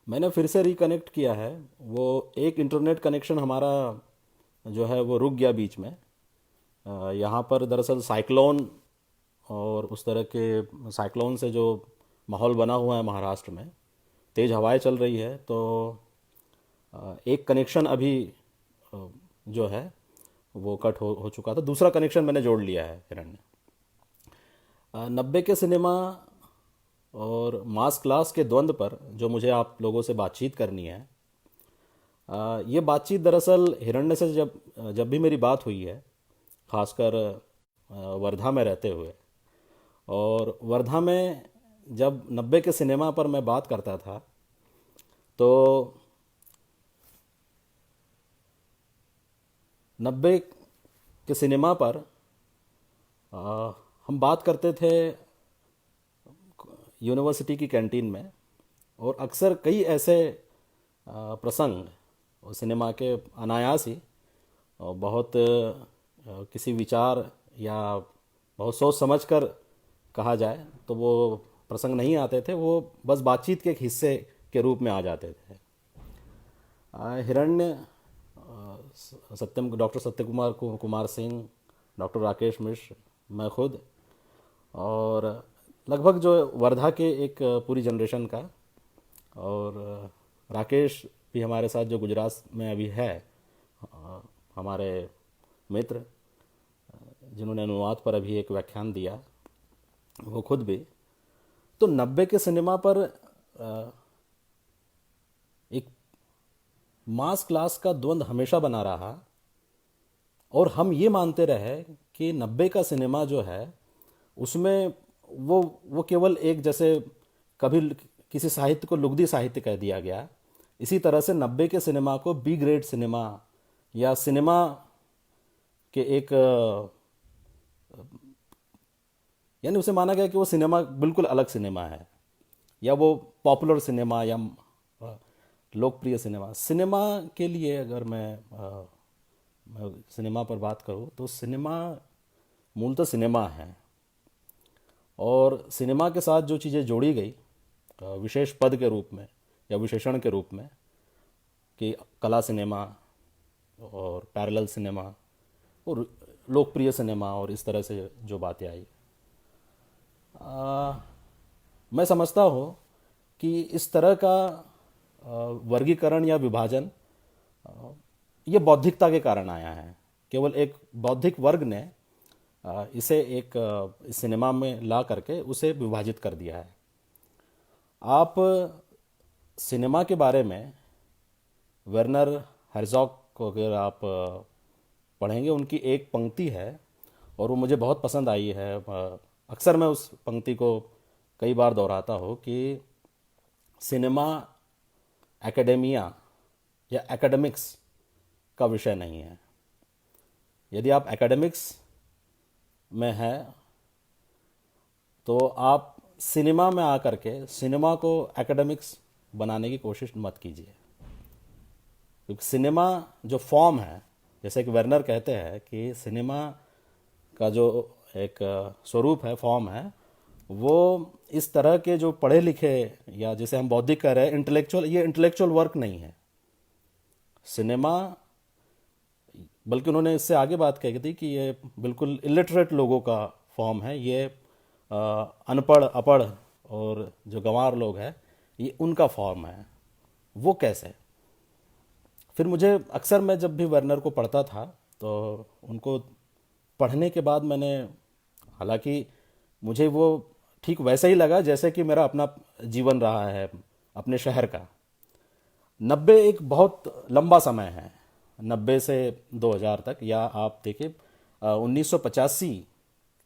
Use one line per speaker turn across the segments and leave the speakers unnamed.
मैंने फिर से रिकनेक्ट किया है। वो एक इंटरनेट कनेक्शन हमारा जो है वो रुक गया बीच में। यहाँ पर दरअसल साइक्लोन और उस तरह के साइक्लोन से जो माहौल बना हुआ है महाराष्ट्र में, तेज़ हवाएं चल रही है, तो एक कनेक्शन अभी अ, जो है वो कट हो चुका था। दूसरा कनेक्शन मैंने जोड़ लिया है हिरण्य। 90 के सिनेमा और मास क्लास के द्वंद्व पर जो मुझे आप लोगों से बातचीत करनी है, ये बातचीत दरअसल हिरण्य से जब जब भी मेरी बात हुई है, खासकर वर्धा में रहते हुए, और वर्धा में जब 90 के सिनेमा पर मैं बात करता था, तो 90 के सिनेमा पर आ, हम बात करते थे यूनिवर्सिटी की कैंटीन में। और अक्सर कई ऐसे प्रसंग और सिनेमा के अनायास ही बहुत किसी विचार या बहुत सोच समझ कर कहा जाए तो वो प्रसंग नहीं आते थे, वो बस बातचीत के एक हिस्से के रूप में आ जाते थे। हिरण्य, डॉक्टर सत्यकुमार कुमार सिंह, डॉक्टर राकेश मिश्र, मैं खुद, और लगभग जो वर्धा के एक पूरी जनरेशन का, और राकेश भी हमारे साथ जो गुजरात में अभी है, हमारे मित्र, जिन्होंने अनुवाद पर अभी एक व्याख्यान दिया, वो खुद भी। तो 90 के सिनेमा पर एक मास क्लास का द्वंद हमेशा बना रहा, और हम ये मानते रहे कि 90 का सिनेमा जो है उसमें वो केवल एक, जैसे कभी किसी साहित्य को लुगदी साहित्य कह दिया गया, इसी तरह से 90 के सिनेमा को बी ग्रेड सिनेमा या सिनेमा के एक यानी उसे माना गया कि वो सिनेमा बिल्कुल अलग सिनेमा है, या वो पॉपुलर सिनेमा या लोकप्रिय सिनेमा। सिनेमा के लिए अगर मैं सिनेमा पर बात करूं तो सिनेमा मूलतः सिनेमा है, और सिनेमा के साथ जो चीज़ें जोड़ी गई विशेष पद के रूप में या विशेषण के रूप में, कि कला सिनेमा और पैरेलल सिनेमा और लोकप्रिय सिनेमा, और इस तरह से जो बातें आई, मैं समझता हूँ कि इस तरह का वर्गीकरण या विभाजन ये बौद्धिकता के कारण आया है। केवल एक बौद्धिक वर्ग ने इसे एक इस सिनेमा में ला करके उसे विभाजित कर दिया है। आप सिनेमा के बारे में वर्नर हेrzog को अगर आप पढ़ेंगे, उनकी एक पंक्ति है और वो मुझे बहुत पसंद आई है। अक्सर मैं उस पंक्ति को कई बार दोहराता हूँ कि सिनेमा एकेडेमिया या एकेडमिक्स का विषय नहीं है। यदि आप एकेडमिक्स में हैं तो आप सिनेमा में आकर के सिनेमा को एकेडमिक्स बनाने की कोशिश मत कीजिए, क्योंकि सिनेमा जो फॉर्म है, जैसे कि वर्नर कहते हैं कि सिनेमा का जो एक स्वरूप है, फॉर्म है, वो इस तरह के जो पढ़े लिखे या जिसे हम बौद्धिक कह रहे हैं इंटेलेक्चुअल, ये इंटेलेक्चुअल वर्क नहीं है सिनेमा। बल्कि उन्होंने इससे आगे बात कही थी कि ये बिल्कुल इलिटरेट लोगों का फॉर्म है, ये अनपढ़ अपढ़ और जो गंवार लोग हैं ये उनका फॉर्म है। वो कैसे? फिर मुझे अक्सर, मैं जब भी वर्नर को पढ़ता था तो उनको पढ़ने के बाद मैंने, हालांकि मुझे वो ठीक वैसा ही लगा जैसे कि मेरा अपना जीवन रहा है अपने शहर का। 90 एक बहुत लंबा समय है, 90 से 2000 तक, या आप देखिए 1985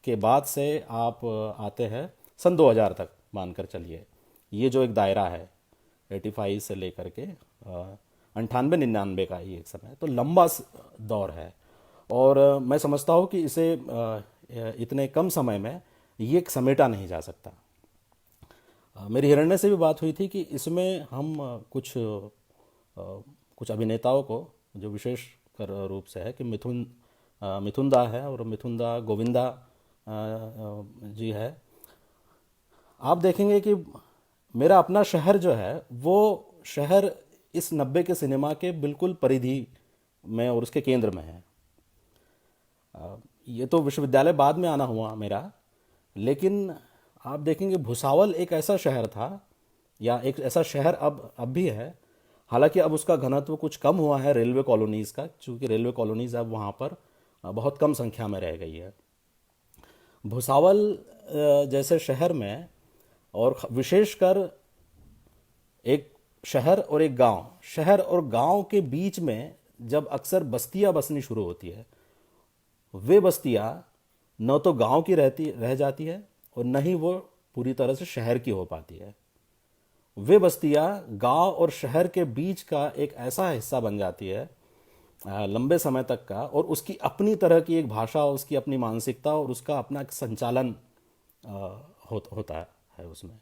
के बाद से आप आते हैं सन 2000 तक, मानकर चलिए ये जो एक दायरा है 85 से लेकर के 98-99 का ये एक समय, तो लंबा दौर है। और मैं समझता हूँ कि इसे इतने कम समय में ये समेटा नहीं जा सकता। मेरी हिरण्य से भी बात हुई थी कि इसमें हम कुछ अभिनेताओं को, जो विशेष कर रूप से है कि मिथुन दा है और मिथुन दा गोविंदा जी है। आप देखेंगे कि मेरा अपना शहर जो है वो शहर इस 90 के सिनेमा के बिल्कुल परिधि में और उसके केंद्र में है। ये तो विश्वविद्यालय बाद में आना हुआ मेरा, लेकिन आप देखेंगे भुसावल एक ऐसा शहर था, या एक ऐसा शहर अब भी है। हालांकि अब उसका घनत्व कुछ कम हुआ है रेलवे कॉलोनीज़ का, क्योंकि रेलवे कॉलोनीज़ अब वहाँ पर बहुत कम संख्या में रह गई है। भुसावल जैसे शहर में, और विशेषकर एक शहर और एक गांव, शहर और गांव के बीच में जब अक्सर बस्तियां बसनी शुरू होती है, वे बस्तियां न तो गांव की रह जाती है और न ही वो पूरी तरह से शहर की हो पाती है। वे बस्तियां गांव और शहर के बीच का एक ऐसा हिस्सा बन जाती है लंबे समय तक का, और उसकी अपनी तरह की एक भाषा, उसकी अपनी मानसिकता और उसका अपना एक संचालन होता है उसमें।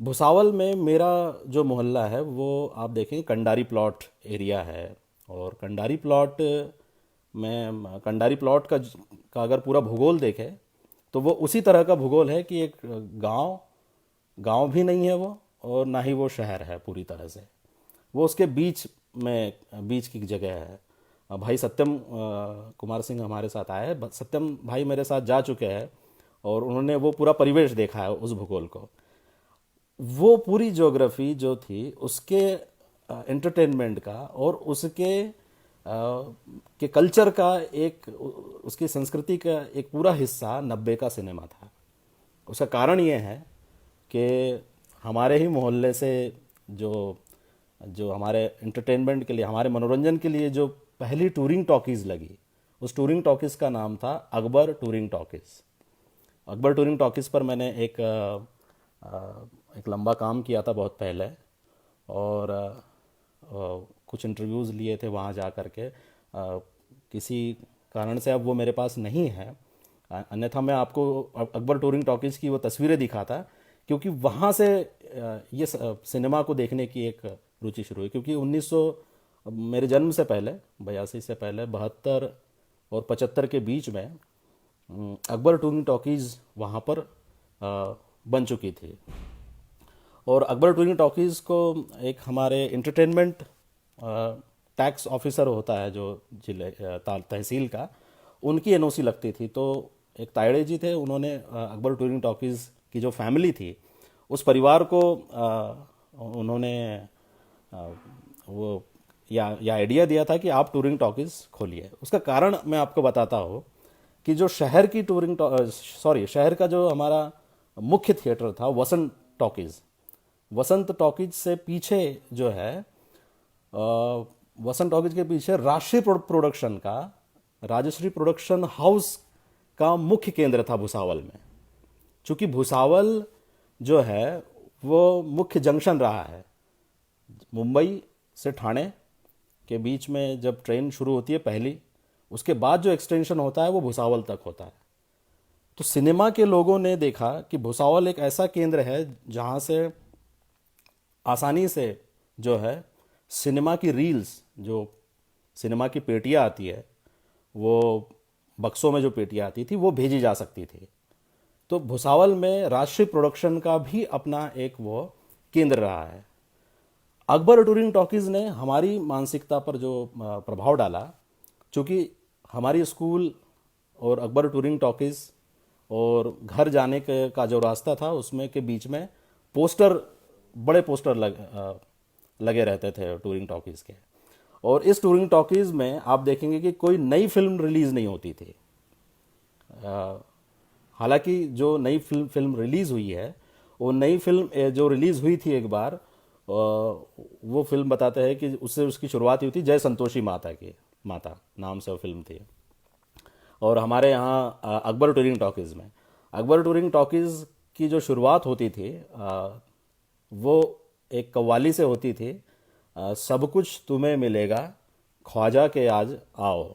भुसावल में मेरा जो मोहल्ला है वो आप देखें कंडारी प्लॉट एरिया है, और कंडारी प्लॉट में, कंडारी प्लॉट का अगर पूरा भूगोल देखें तो वो उसी तरह का भूगोल है कि एक गांव भी नहीं है वो, और ना ही वो शहर है पूरी तरह से। वो उसके बीच की जगह है। भाई सत्यम कुमार सिंह हमारे साथ आए हैं, सत्यम भाई मेरे साथ जा चुके हैं, और उन्होंने वो पूरा परिवेश देखा है उस भूगोल को। वो पूरी ज्योग्राफी जो थी उसके एंटरटेनमेंट का और उसके के कल्चर का, एक उसकी संस्कृति का एक पूरा हिस्सा 90 का सिनेमा था। उसका कारण ये है कि हमारे ही मोहल्ले से जो जो हमारे एंटरटेनमेंट के लिए, हमारे मनोरंजन के लिए जो पहली टूरिंग टॉकीज़ लगी, उस टूरिंग टॉकीज़ का नाम था Akbar touring talkies. Akbar touring talkies पर मैंने एक लंबा काम किया था बहुत पहले, और कुछ इंटरव्यूज़ लिए थे वहाँ जा कर के। किसी कारण से अब वो मेरे पास नहीं है, अन्यथा मैं आपको अकबर टूरिंग टॉकीज़ की वो तस्वीरें दिखाता, क्योंकि वहाँ से ये सिनेमा को देखने की एक रुचि शुरू हुई। क्योंकि 1900 मेरे जन्म से पहले, 82 से पहले, 72 और 75 के बीच में अकबर टूरिंग टॉकीज़ वहाँ पर बन चुकी थी। और अकबर टूरिंग टॉकीज़ को एक हमारे एंटरटेनमेंट टैक्स ऑफिसर होता है जो जिले तहसील का, उनकी एनओसी लगती थी। तो एक तायड़े जी थे, उन्होंने अकबर टूरिंग टॉकीज़ की जो फैमिली थी उस परिवार को उन्होंने वो या आइडिया दिया था कि आप टूरिंग टॉकीज़ खोलिए। उसका कारण मैं आपको बताता हूँ कि जो शहर की शहर का जो हमारा मुख्य थिएटर था वसंत टॉकीज़, वसंत टॉकीज से पीछे जो है, वसंत टॉकीज के पीछे राजश्री प्रोडक्शन का, राजश्री प्रोडक्शन हाउस का मुख्य केंद्र था भुसावल में। चूंकि भुसावल जो है वो मुख्य जंक्शन रहा है, मुंबई से ठाणे के बीच में जब ट्रेन शुरू होती है पहली, उसके बाद जो एक्सटेंशन होता है वो भुसावल तक होता है। तो सिनेमा के लोगों ने देखा कि भुसावल एक ऐसा केंद्र है जहाँ से आसानी से जो है सिनेमा की रील्स, जो सिनेमा की पेटियाँ आती है, वो बक्सों में जो पेटियाँ आती थी वो भेजी जा सकती थी। तो भुसावल में राजश्री प्रोडक्शन का भी अपना एक वो केंद्र रहा है। अकबर टूरिंग टॉकीज़ ने हमारी मानसिकता पर जो प्रभाव डाला, चूँकि हमारी स्कूल और अकबर टूरिंग टॉकीज़ और घर जाने का जो रास्ता था उसमें के बीच में बड़े पोस्टर लगे रहते थे टूरिंग टॉकीज़ के। और इस टूरिंग टॉकीज़ में आप देखेंगे कि कोई नई फिल्म रिलीज़ नहीं होती थी। हालांकि जो नई फिल्म रिलीज़ हुई है, वो नई फिल्म जो रिलीज़ हुई थी एक बार, वो फिल्म बताते हैं कि उसकी शुरुआत हुई थी जय संतोषी माता नाम से वो फिल्म थी। और हमारे यहाँ अकबर टूरिंग टॉकीज़ में, अकबर टूरिंग टॉकीज़ की जो शुरुआत होती थी वो एक कव्वाली से होती थी, सब कुछ तुम्हें मिलेगा ख्वाजा के आज आओ,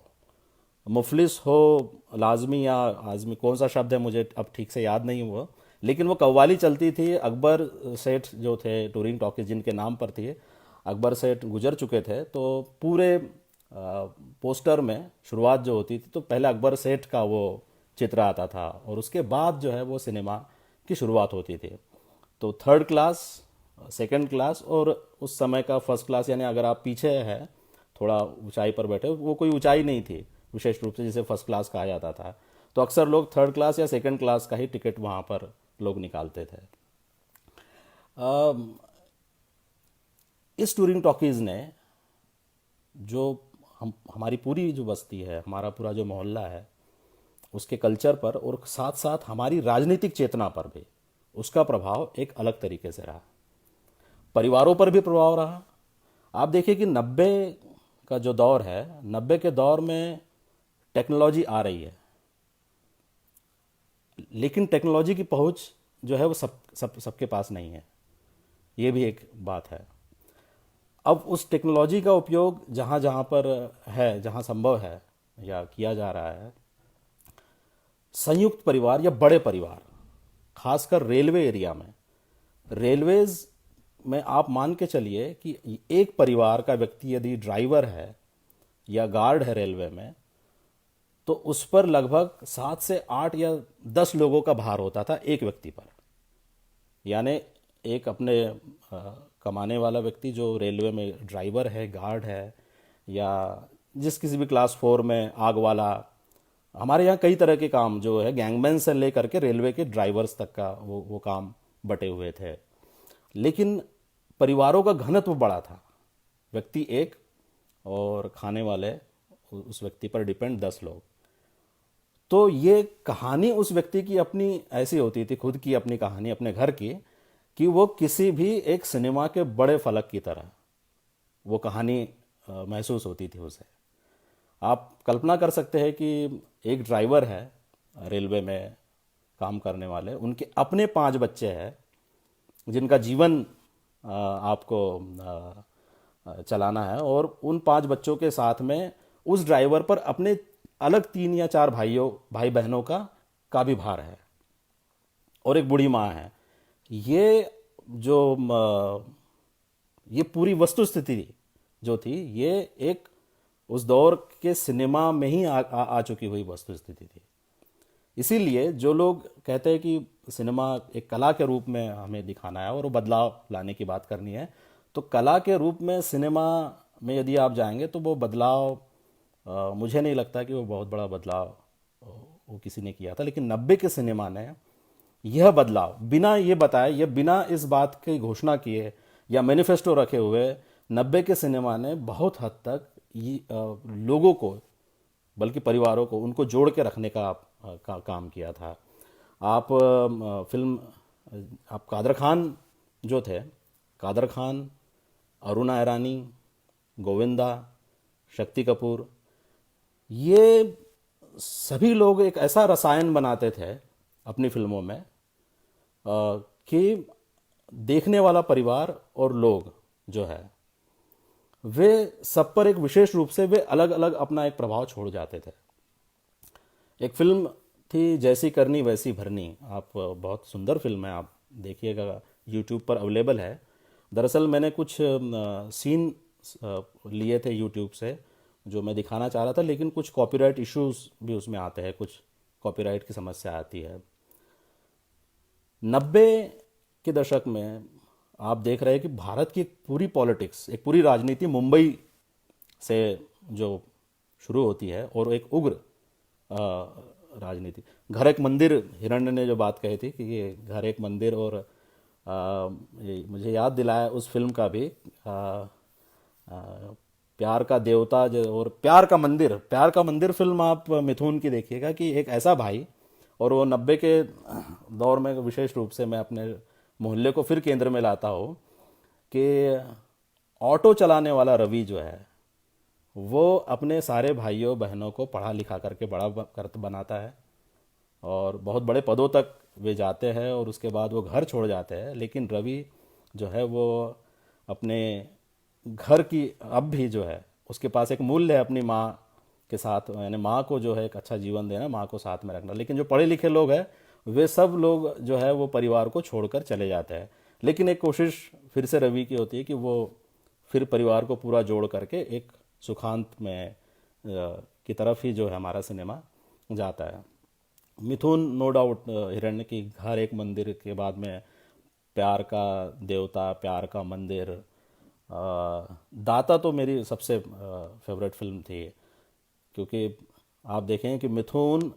मुफलिस हो लाजमी या आजमी, कौन सा शब्द है मुझे अब ठीक से याद नहीं हुआ, लेकिन वो कव्वाली चलती थी। अकबर सेठ जो थे टूरिंग टॉकीज जिनके नाम पर थी, अकबर सेठ गुजर चुके थे, तो पूरे पोस्टर में शुरुआत जो होती थी तो पहले अकबर सेठ का वो चित्र आता था और उसके बाद जो है वो सिनेमा की शुरुआत होती थी। तो थर्ड क्लास सेकंड क्लास और उस समय का फर्स्ट क्लास, यानी अगर आप पीछे है थोड़ा ऊंचाई पर बैठे, वो कोई ऊंचाई नहीं थी विशेष रूप से जिसे फर्स्ट क्लास कहा जाता था, तो अक्सर लोग थर्ड क्लास या सेकंड क्लास का ही टिकट वहाँ पर लोग निकालते थे। इस टूरिंग टॉकीज़ ने जो हमारी पूरी जो बस्ती है, हमारा पूरा जो मोहल्ला है, उसके कल्चर पर और साथ साथ हमारी राजनीतिक चेतना पर भी उसका प्रभाव एक अलग तरीके से रहा। परिवारों पर भी प्रभाव रहा। आप देखिए कि 90 का जो दौर है, 90 के दौर में टेक्नोलॉजी आ रही है, लेकिन टेक्नोलॉजी की पहुंच जो है वो सबके पास नहीं है। ये भी एक बात है। अब उस टेक्नोलॉजी का उपयोग जहाँ जहाँ पर है, जहाँ संभव है या किया जा रहा है, संयुक्त परिवार या बड़े परिवार, खासकर रेलवे एरिया में, रेलवेज में आप मान के चलिए कि एक परिवार का व्यक्ति यदि ड्राइवर है या गार्ड है रेलवे में, तो उस पर लगभग 7 से 8 या 10 लोगों का भार होता था एक व्यक्ति पर। यानी एक अपने कमाने वाला व्यक्ति जो रेलवे में ड्राइवर है, गार्ड है, या जिस किसी भी क्लास 4 में आग वाला, हमारे यहाँ कई तरह के काम जो है गैंगमैन से लेकर के रेलवे के ड्राइवर्स तक का वो काम बटे हुए थे। लेकिन परिवारों का घनत्व बड़ा था, व्यक्ति एक और खाने वाले उस व्यक्ति पर डिपेंड 10 लोग। तो ये कहानी उस व्यक्ति की अपनी ऐसी होती थी, खुद की अपनी कहानी अपने घर की, कि वो किसी भी एक सिनेमा के बड़े फलक की तरह वो कहानी महसूस होती थी उसे। आप कल्पना कर सकते हैं कि एक ड्राइवर है रेलवे में काम करने वाले, उनके अपने 5 बच्चे हैं जिनका जीवन आपको चलाना है, और उन 5 बच्चों के साथ में उस ड्राइवर पर अपने अलग 3 या 4 भाई बहनों का भी भार है, और एक बूढ़ी माँ है। ये जो ये पूरी वस्तु स्थिति जो थी, ये एक उस दौर के सिनेमा में ही आ चुकी हुई वस्तु स्थिति थी। इसीलिए जो लोग कहते हैं कि सिनेमा एक कला के रूप में हमें दिखाना है और वो बदलाव लाने की बात करनी है, तो कला के रूप में सिनेमा में यदि आप जाएंगे तो वो बदलाव, मुझे नहीं लगता कि वो बहुत बड़ा बदलाव वो किसी ने किया था। लेकिन 90 के सिनेमा ने यह बदलाव बिना ये बताए, यह बिना इस बात की घोषणा किए या मैनिफेस्टो रखे हुए, 90 के सिनेमा ने बहुत हद तक लोगों को, बल्कि परिवारों को, उनको जोड़ के रखने का काम किया था। आप कादर खान जो थे, कादर खान, अरुणा ईरानी, गोविंदा, शक्ति कपूर, ये सभी लोग एक ऐसा रसायन बनाते थे अपनी फिल्मों में कि देखने वाला परिवार और लोग जो है वे सब पर एक विशेष रूप से वे अलग अलग अपना एक प्रभाव छोड़ जाते थे। एक फिल्म थी जैसी करनी वैसी भरनी, आप, बहुत सुंदर फिल्म है, आप देखिएगा, यूट्यूब पर अवेलेबल है। दरअसल मैंने कुछ सीन लिए थे यूट्यूब से जो मैं दिखाना चाह रहा था, लेकिन कुछ कॉपीराइट इश्यूज भी उसमें आते हैं, कुछ कॉपीराइट की समस्या आती है। 90 के दशक में आप देख रहे हैं कि भारत की एक पूरी पॉलिटिक्स, एक पूरी राजनीति मुंबई से जो शुरू होती है, और एक उग्र राजनीति। घर एक मंदिर, हिरण्य ने जो बात कही थी कि ये घर एक मंदिर, और मुझे याद दिलाया उस फिल्म का भी, प्यार का देवता जो और प्यार का मंदिर। प्यार का मंदिर फिल्म आप मिथुन की देखिएगा कि एक ऐसा भाई, और वो 90 के दौर में विशेष रूप से मैं अपने मोहल्ले को फिर केंद्र में लाता हूँ कि ऑटो चलाने वाला रवि जो है वो अपने सारे भाइयों बहनों को पढ़ा लिखा करके बड़ा बनाता है, और बहुत बड़े पदों तक वे जाते हैं, और उसके बाद वो घर छोड़ जाते हैं। लेकिन रवि जो है वो अपने घर की अब भी जो है उसके पास एक मूल्य है अपनी माँ के साथ, यानी माँ को जो है एक अच्छा जीवन देना, माँ को साथ में रखना। लेकिन जो पढ़े लिखे लोग हैं वे सब लोग जो है वो परिवार को छोड़कर चले जाते हैं। लेकिन एक कोशिश फिर से रवि की होती है कि वो फिर परिवार को पूरा जोड़ करके एक सुखांत में की तरफ ही जो है हमारा सिनेमा जाता है। मिथुन नो डाउट हिरण्य की घर एक मंदिर के बाद में प्यार का देवता, प्यार का मंदिर, दाता तो मेरी सबसे फेवरेट फिल्म थी। क्योंकि आप देखें कि मिथुन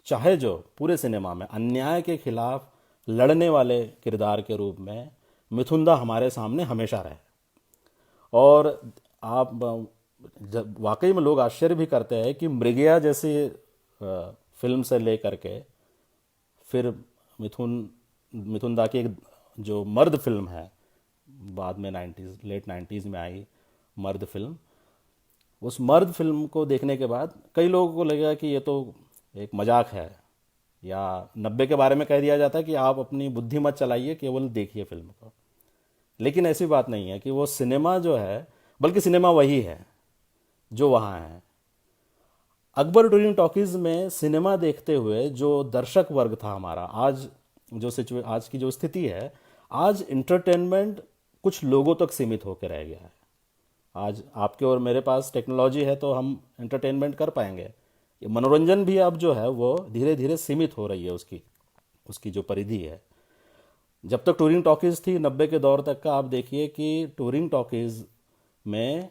चाहे जो पूरे सिनेमा में अन्याय के खिलाफ लड़ने वाले किरदार के रूप में मिथुन दा हमारे सामने हमेशा रहे। और आप जब वाकई में लोग आश्चर्य भी करते हैं कि मृगया जैसी फिल्म से लेकर के फिर मिथुन मिथुन दा की एक जो मर्द फिल्म है, बाद में 90s लेट 90s में आई मर्द फिल्म, उस मर्द फिल्म को देखने के बाद कई लोगों को लगेगा कि ये तो एक मजाक है, या 90 के बारे में कह दिया जाता है कि आप अपनी बुद्धि मत चलाइए, केवल देखिए फिल्म को। लेकिन ऐसी बात नहीं है कि वो सिनेमा जो है, बल्कि सिनेमा वही है जो वहाँ है। अकबर टूरिंग टॉकीज में सिनेमा देखते हुए जो दर्शक वर्ग था हमारा, आज की जो स्थिति है, आज इंटरटेनमेंट कुछ लोगों तक सीमित होकर रह गया है। आज आपके और मेरे पास टेक्नोलॉजी है तो हम एंटरटेनमेंट कर पाएंगे। ये मनोरंजन भी अब जो है वो धीरे धीरे सीमित हो रही है, उसकी उसकी जो परिधि है। जब तक टूरिंग टॉकीज थी 90 के दौर तक का, आप देखिए कि टूरिंग टॉकीज में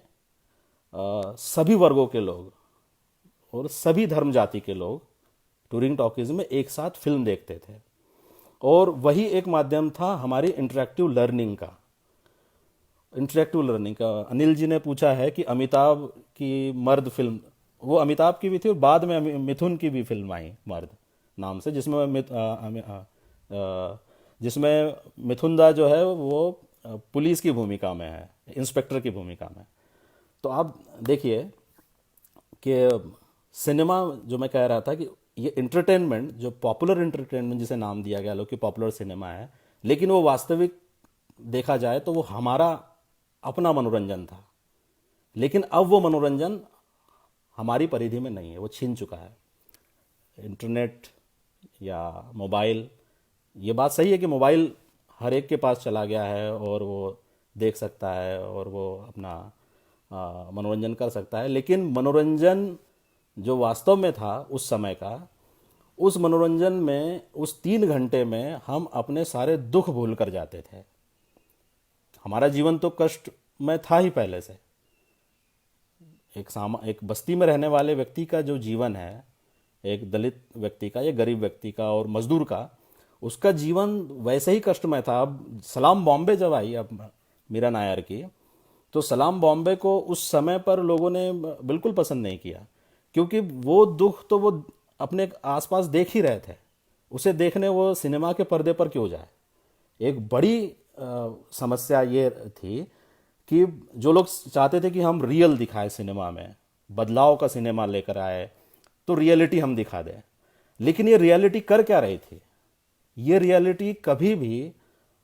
सभी वर्गों के लोग और सभी धर्म जाति के लोग टूरिंग टॉकीज में एक साथ फिल्म देखते थे, और वही एक माध्यम था हमारी इंटरेक्टिव लर्निंग का। अनिल जी ने पूछा है कि अमिताभ की मर्द फिल्म, वो अमिताभ की भी थी और बाद में मिथुन की भी फिल्म आई मर्द नाम से, जिसमें मिथुन दा जो है वो पुलिस की भूमिका में है, इंस्पेक्टर की भूमिका में। तो आप देखिए कि सिनेमा, जो मैं कह रहा था कि ये इंटरटेनमेंट, जो पॉपुलर इंटरटेनमेंट जिसे नाम दिया गया लोग कि पॉपुलर सिनेमा है, लेकिन वो वास्तविक देखा जाए तो वो हमारा अपना मनोरंजन था। लेकिन अब वो मनोरंजन हमारी परिधि में नहीं है, वो छीन चुका है। इंटरनेट या मोबाइल, ये बात सही है कि मोबाइल हर एक के पास चला गया है और वो देख सकता है और वो अपना मनोरंजन कर सकता है, लेकिन मनोरंजन जो वास्तव में था उस समय का, उस मनोरंजन में, उस 3 घंटे में हम अपने सारे दुख भूल कर जाते थे। हमारा जीवन तो कष्ट में था ही पहले से। एक बस्ती में रहने वाले व्यक्ति का जो जीवन है, एक दलित व्यक्ति का या गरीब व्यक्ति का और मजदूर का, उसका जीवन वैसे ही कष्टमय था। अब सलाम बॉम्बे जब आई, अब मीरा नायर की, तो सलाम बॉम्बे को उस समय पर लोगों ने बिल्कुल पसंद नहीं किया, क्योंकि वो दुख तो वो अपने आसपास देख ही रहे थे। उसे देखने वो सिनेमा के पर्दे पर क्यों जाए। एक बड़ी समस्या ये थी कि जो लोग चाहते थे कि हम रियल दिखाए सिनेमा में, बदलाव का सिनेमा लेकर आए, तो रियलिटी हम दिखा दें। लेकिन ये रियलिटी कर क्या रही थी? ये रियलिटी कभी भी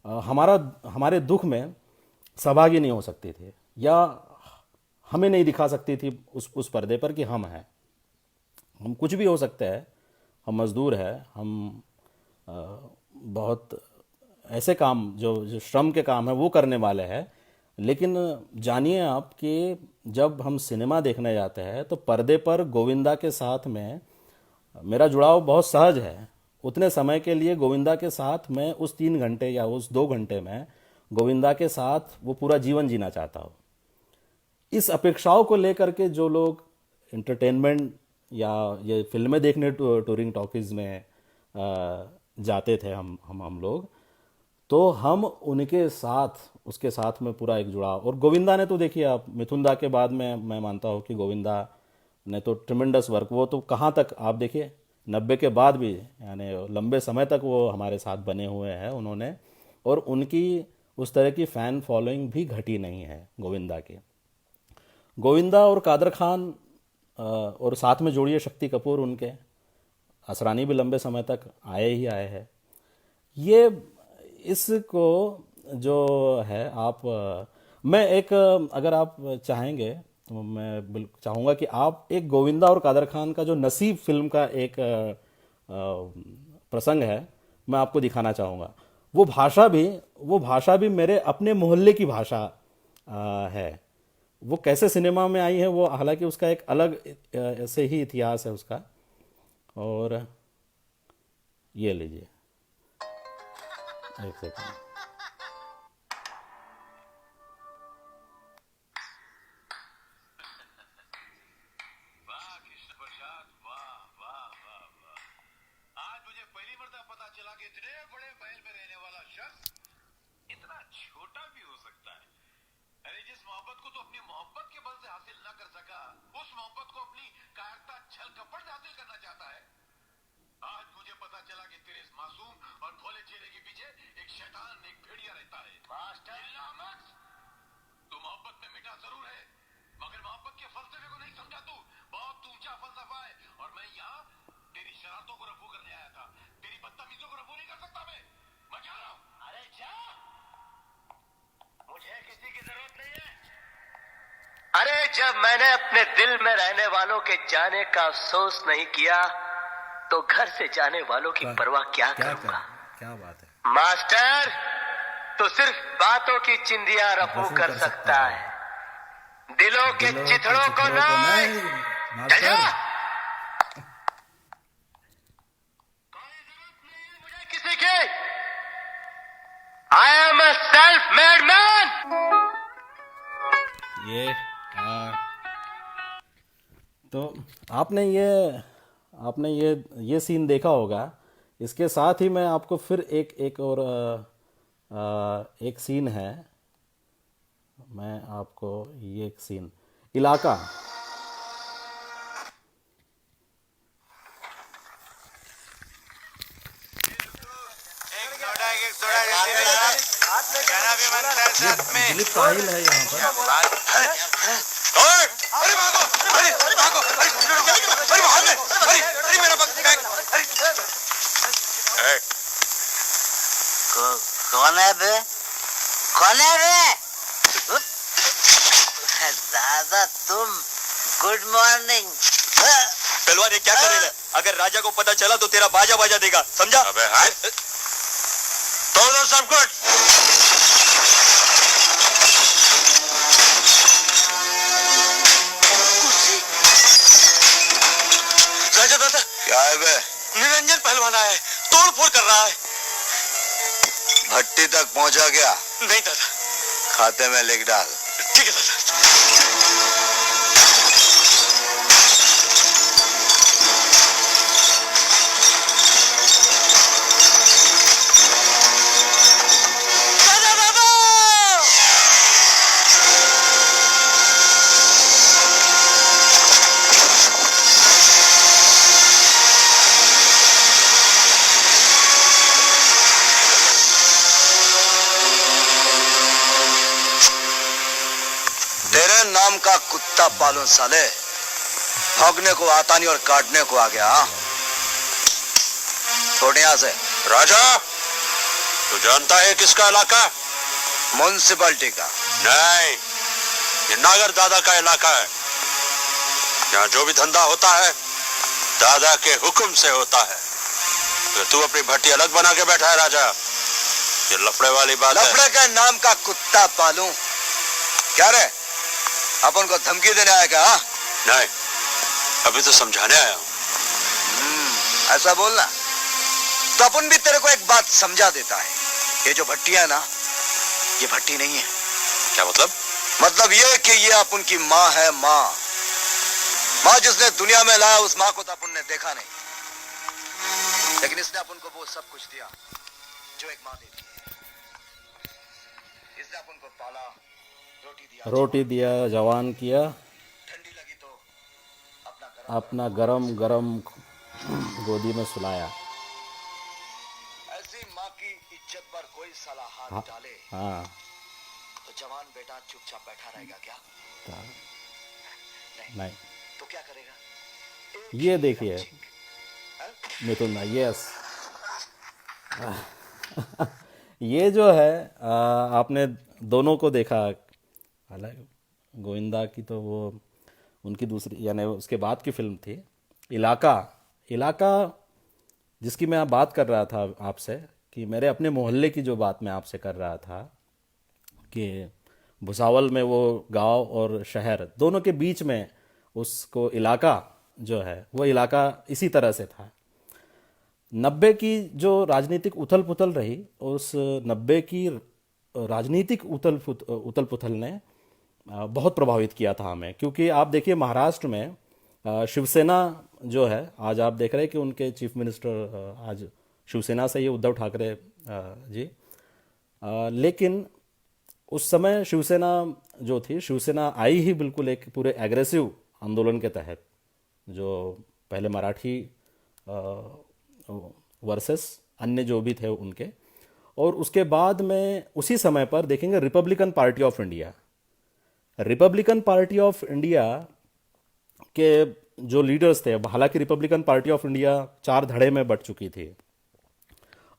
हमारे दुख में सहभागी नहीं हो सकती थी, या हमें नहीं दिखा सकती थी उस पर्दे पर कि हम हैं। हम कुछ भी हो सकते हैं, हम मजदूर हैं, हम बहुत ऐसे काम जो श्रम के काम है वो करने वाले हैं। लेकिन जानिए आप कि जब हम सिनेमा देखने जाते हैं तो पर्दे पर गोविंदा के साथ में मेरा जुड़ाव बहुत सहज है। उतने समय के लिए गोविंदा के साथ मैं उस 3 घंटे या उस 2 घंटे में गोविंदा के साथ वो पूरा जीवन जीना चाहता हूँ। इस अपेक्षाओं को लेकर के जो लोग इंटरटेनमेंट या ये फिल्में देखने टूरिंग टॉकीज में जाते थे हम लोग, तो हम उनके साथ, उसके साथ में पूरा एक जुड़ाव। और गोविंदा ने तो देखिए आप, मिथुन दा के बाद में मैं मानता हूँ कि गोविंदा ने तो ट्रिमेंडस वर्क, वो तो कहाँ तक आप देखिए 90 के बाद भी, यानी लंबे समय तक वो हमारे साथ बने हुए हैं उन्होंने, और उनकी उस तरह की फ़ैन फॉलोइंग भी घटी नहीं है गोविंदा की। गोविंदा और कादर खान और साथ में जोड़िए शक्ति कपूर, उनके असरानी भी लंबे समय तक आए ही आए हैं। ये इसको जो है आप, मैं एक, अगर आप चाहेंगे तो मैं बिल्कुल चाहूँगा कि आप एक गोविंदा और कादर खान का जो नसीब फिल्म का एक प्रसंग है मैं आपको दिखाना चाहूँगा। वो भाषा भी मेरे अपने मोहल्ले की भाषा है। वो कैसे सिनेमा में आई है वो, हालांकि उसका एक अलग ऐसे ही इतिहास है उसका। और ये लीजिए, एक सेकंड।
इतने बड़े महल में रहने वाला शख्स इतना छोटा भी हो सकता है। अरे जिस मोहब्बत को तो अपनी मोहब्बत के बल से हासिल ना कर सका, उस मोहब्बत को अपनी कायरता छल कपट से हासिल करना चाहता है। आज मुझे पता चला कि तेरे इस मासूम और भोले चेहरे के पीछे एक शैतान, एक भेड़िया रहता है। मास्टर लामक्स, तू मोहब्बत में मिटा जरूर है, मगर मोहब्बत के फलसफे को नहीं समझा। तू बहुत ऊंचा फलसफा है, और मैं यहाँ तेरी शरारतों को रफू करने आया था। तेरी बदतमीजों को रफू नहीं कर सकता मैं जा रहा हूँ। अरे जा, मुझे किसी की जरूरत नहीं है। अरे जब मैंने अपने दिल में रहने वालों के जाने का अफसोस नहीं किया, तो घर से जाने वालों की परवाह क्या करूंगा।
क्या बात है।
मास्टर तो सिर्फ बातों की चिंदियां रफू कर सकता है, दिलों के चिथड़ों को नहीं। चल जा। कोई जरूरत नहीं है मुझे किसी की। I am a self made man.
ये तो आपने ये सीन देखा होगा। इसके साथ ही मैं आपको फिर एक और एक सीन है, मैं आपको ये एक सीन इलाका। दिलीप ताहिल है यहाँ पर।
अरे भागो, अरे भागो, अरे भाग ले, अरे मेरा
कौन है बे? कौन है बे? दादा तुम, गुड मॉर्निंग।
पहलवान ये क्या करेगा? अगर राजा को पता चला तो तेरा बाजा बाजा देगा, समझा?
अबे हाँ, तो सब कुछ राजा दादा। क्या है बे? निरंजन पहलवान आया है, तोड़ फोड़ कर रहा है। भट्टी तक पहुंचा क्या? नहीं दादा। खाते में लिख डाल। ठीक है दादा। तेरे नाम का कुत्ता पालूं साले, भौंकने को आता नहीं और काटने को आ गया। छोड़ यहाँ से।
राजा, तू जानता है किसका इलाका?
म्युनिसिपैलिटी का।
नहीं, ये नागर दादा का इलाका है। यहाँ जो भी धंधा होता है दादा के हुक्म से होता है। तो तू अपनी भट्टी अलग बना के बैठा है राजा, ये लफड़े वाली बात है।
लफड़े के नाम का कुत्ता पालूं? क्या रे, अपन को धमकी देने आया क्या?
नहीं, अभी तो समझाने आया हूँ।
ऐसा बोलना तो अपन भी तेरे को एक बात समझा देता है। ये जो भट्टी है ना, ये भट्टी नहीं है।
क्या मतलब?
मतलब ये कि ये अपन की माँ है। माँ जिसने दुनिया में लाया, उस माँ को तो अपन ने देखा नहीं, लेकिन इसने अपन को वो सब कुछ दिया जो एक माँ देती है। इसने अपन को पाला,
रोटी दिया, जवान किया,
ठंडी लगी तो
अपना गरम गरम गोदी में सुलाया।
ऐसी माँ की इज्जत पर कोई साला हाथ डाले
हाँ,
तो जवान बेटा चुपचाप बैठा रहेगा क्या?
नहीं।
तो क्या करेगा?
ये देखिए मिथुन, यस ये जो है आपने दोनों को देखा। हालांकि गोविंदा की तो वो उनकी दूसरी यानी उसके बाद की फिल्म थी इलाका, जिसकी मैं बात कर रहा था आपसे, कि मेरे अपने मोहल्ले की जो बात मैं आपसे कर रहा था कि भुसावल में वो गांव और शहर दोनों के बीच में उसको इलाका जो है वो इलाका इसी तरह से था। 90 की जो राजनीतिक उथल पुथल रही, उस 90 की राजनीतिक उथल पुथल ने बहुत प्रभावित किया था हमें। क्योंकि आप देखिए महाराष्ट्र में शिवसेना जो है, आज आप देख रहे हैं कि उनके चीफ मिनिस्टर आज शिवसेना से ये उद्धव ठाकरे जी। लेकिन उस समय शिवसेना जो थी, शिवसेना आई ही बिल्कुल एक पूरे एग्रेसिव आंदोलन के तहत, जो पहले मराठी वर्सेस अन्य जो भी थे उनके, और उसके बाद में उसी समय पर देखेंगे Republican party of India. Republican party of India के जो लीडर्स थे, हालांकि रिपब्लिकन पार्टी ऑफ इंडिया 4 धड़े में बट चुकी थी,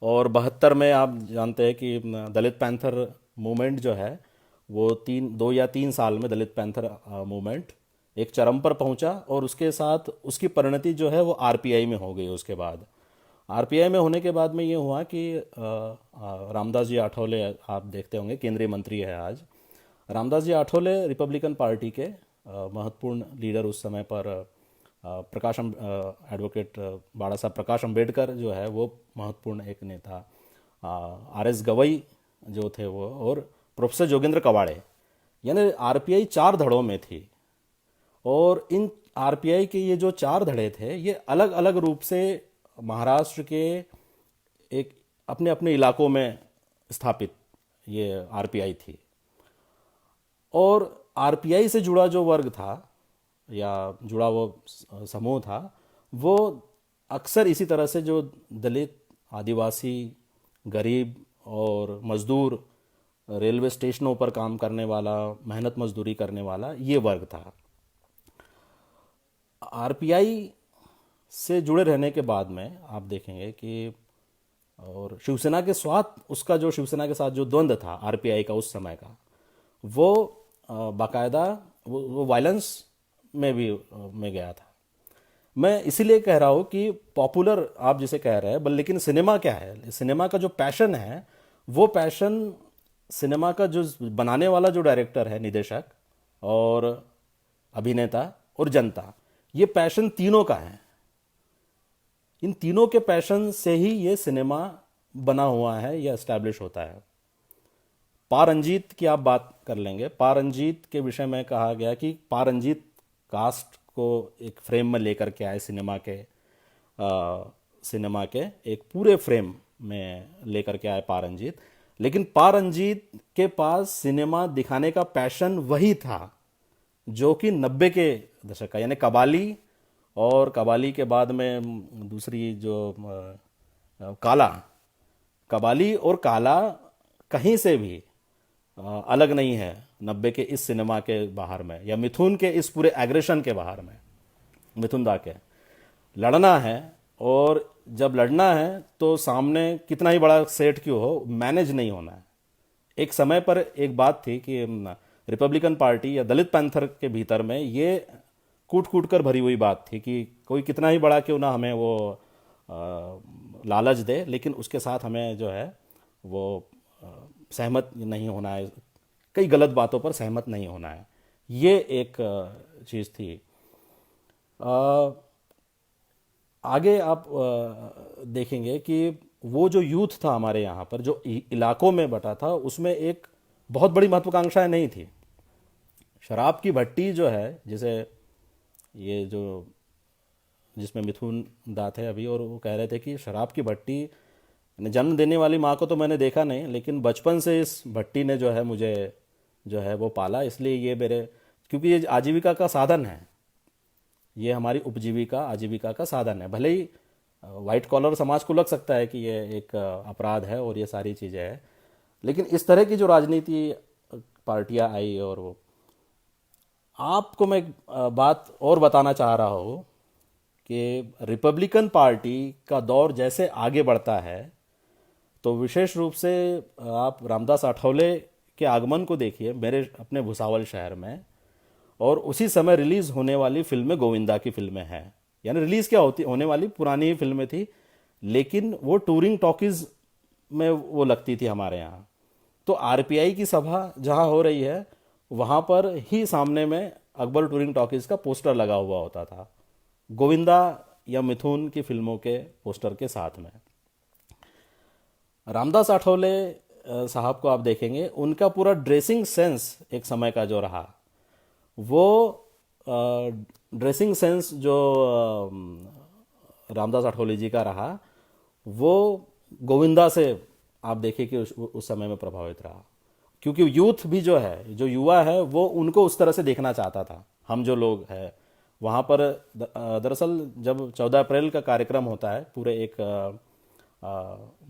और 72 में आप जानते हैं कि दलित पैंथर मूवमेंट जो है वो 2 या 3 साल में दलित पैंथर मूवमेंट एक चरम पर पहुंचा, और उसके साथ उसकी परिणति जो है वो आरपीआई में हो गई। उसके बाद आरपीआई में होने के बाद में ये हुआ कि रामदास जी आठवले, आप देखते होंगे केंद्रीय मंत्री है आज, रामदास जी आठवले रिपब्लिकन पार्टी के महत्वपूर्ण लीडर उस समय पर, एडवोकेट बाड़ा साहब प्रकाश अंबेडकर जो है वो महत्वपूर्ण एक नेता, आर.एस. गवई जो थे वो, और प्रोफेसर जोगेंद्र कवाड़े, यानी आरपीआई 4 धड़ों में थी। और इन आरपीआई के ये जो 4 धड़े थे, ये अलग अलग रूप से महाराष्ट्र के एक अपने अपने इलाकों में स्थापित ये आरपीआई थी। और आरपीआई से जुड़ा जो वर्ग था या जुड़ा वो समूह था, वो अक्सर इसी तरह से जो दलित, आदिवासी, गरीब और मजदूर, रेलवे स्टेशनों पर काम करने वाला, मेहनत मजदूरी करने वाला, ये वर्ग था। आरपीआई से जुड़े रहने के बाद में आप देखेंगे कि, और शिवसेना के साथ उसका जो शिवसेना के साथ जो द्वंद्व था आरपीआई का उस समय का, वो बाकायदा वो वायलेंस में भी में गया था। मैं इसीलिए कह रहा हूँ कि पॉपुलर आप जिसे कह रहे हैं, लेकिन सिनेमा क्या है, सिनेमा का जो पैशन है, वो पैशन सिनेमा का जो बनाने वाला जो डायरेक्टर है, निदेशक और अभिनेता और जनता, ये पैशन तीनों का है। इन तीनों के पैशन से ही ये सिनेमा बना हुआ है या एस्टैब्लिश होता है। पा रंजीत की आप बात कर लेंगे। पा रंजीत के विषय में कहा गया कि पा रंजीत कास्ट को एक फ्रेम में लेकर के आए, सिनेमा के एक पूरे फ्रेम में लेकर के आए पा रंजीत। लेकिन पा रंजीत के पास सिनेमा दिखाने का पैशन वही था जो कि 90 के दशक का, यानी कबाली, और कबाली के बाद में दूसरी जो काला, कबाली और काला कहीं से भी अलग नहीं है 90 के इस सिनेमा के बाहर में, या मिथुन के इस पूरे एग्रेशन के बाहर में। मिथुन दा के लड़ना है, और जब लड़ना है तो सामने कितना ही बड़ा सेट क्यों हो, मैनेज नहीं होना है। एक समय पर एक बात थी कि रिपब्लिकन पार्टी या दलित पैंथर के भीतर में ये कूट कूट कर भरी हुई बात थी कि कोई कितना ही बड़ा क्यों ना हमें वो लालच दे, लेकिन उसके साथ हमें जो है वो सहमत नहीं होना है, कई गलत बातों पर सहमत नहीं होना है। ये एक चीज़ थी। आगे आप देखेंगे कि वो जो यूथ था हमारे यहाँ पर, जो इलाकों में बटा था, उसमें एक बहुत बड़ी महत्वाकांक्षाएं नहीं थी। शराब की भट्टी जो है, जैसे ये जो जिसमें मिथुन दा थे अभी, और वो कह रहे थे कि शराब की भट्टी, जन्म देने वाली माँ को तो मैंने देखा नहीं, लेकिन बचपन से इस भट्टी ने जो है मुझे जो है वो पाला, इसलिए ये मेरे, क्योंकि ये आजीविका का साधन है, ये हमारी उपजीविका, आजीविका का साधन है। भले ही वाइट कॉलर समाज को लग सकता है कि ये एक अपराध है और ये सारी चीज़ें हैं, लेकिन इस तरह की जो राजनीति पार्टियां आई, और वो आपको मैं एक बात और बताना चाह रहा हूँ कि रिपब्लिकन पार्टी का दौर जैसे आगे बढ़ता है, तो विशेष रूप से आप रामदास आठवले के आगमन को देखिए मेरे अपने भुसावल शहर में, और उसी समय रिलीज होने वाली फिल्में गोविंदा की फिल्में हैं। यानी रिलीज क्या होने वाली पुरानी ही फिल्में थी, लेकिन वो टूरिंग टॉकीज में वो लगती थी हमारे यहाँ। तो आरपीआई की सभा जहाँ हो रही है, वहाँ पर ही सामने में अकबर टूरिंग टॉकीज का पोस्टर लगा हुआ होता था, गोविंदा या मिथुन की फिल्मों के पोस्टर के साथ में। रामदास आठवले साहब को आप देखेंगे, उनका पूरा ड्रेसिंग सेंस एक समय का जो रहा, वो ड्रेसिंग सेंस जो रामदास आठवले जी का रहा, वो गोविंदा से आप देखिए कि उस समय में प्रभावित रहा, क्योंकि यूथ भी जो है, जो युवा है, वो उनको उस तरह से देखना चाहता था। हम जो लोग हैं वहाँ पर दरअसल जब 14 अप्रैल का कार्यक्रम होता है, पूरे एक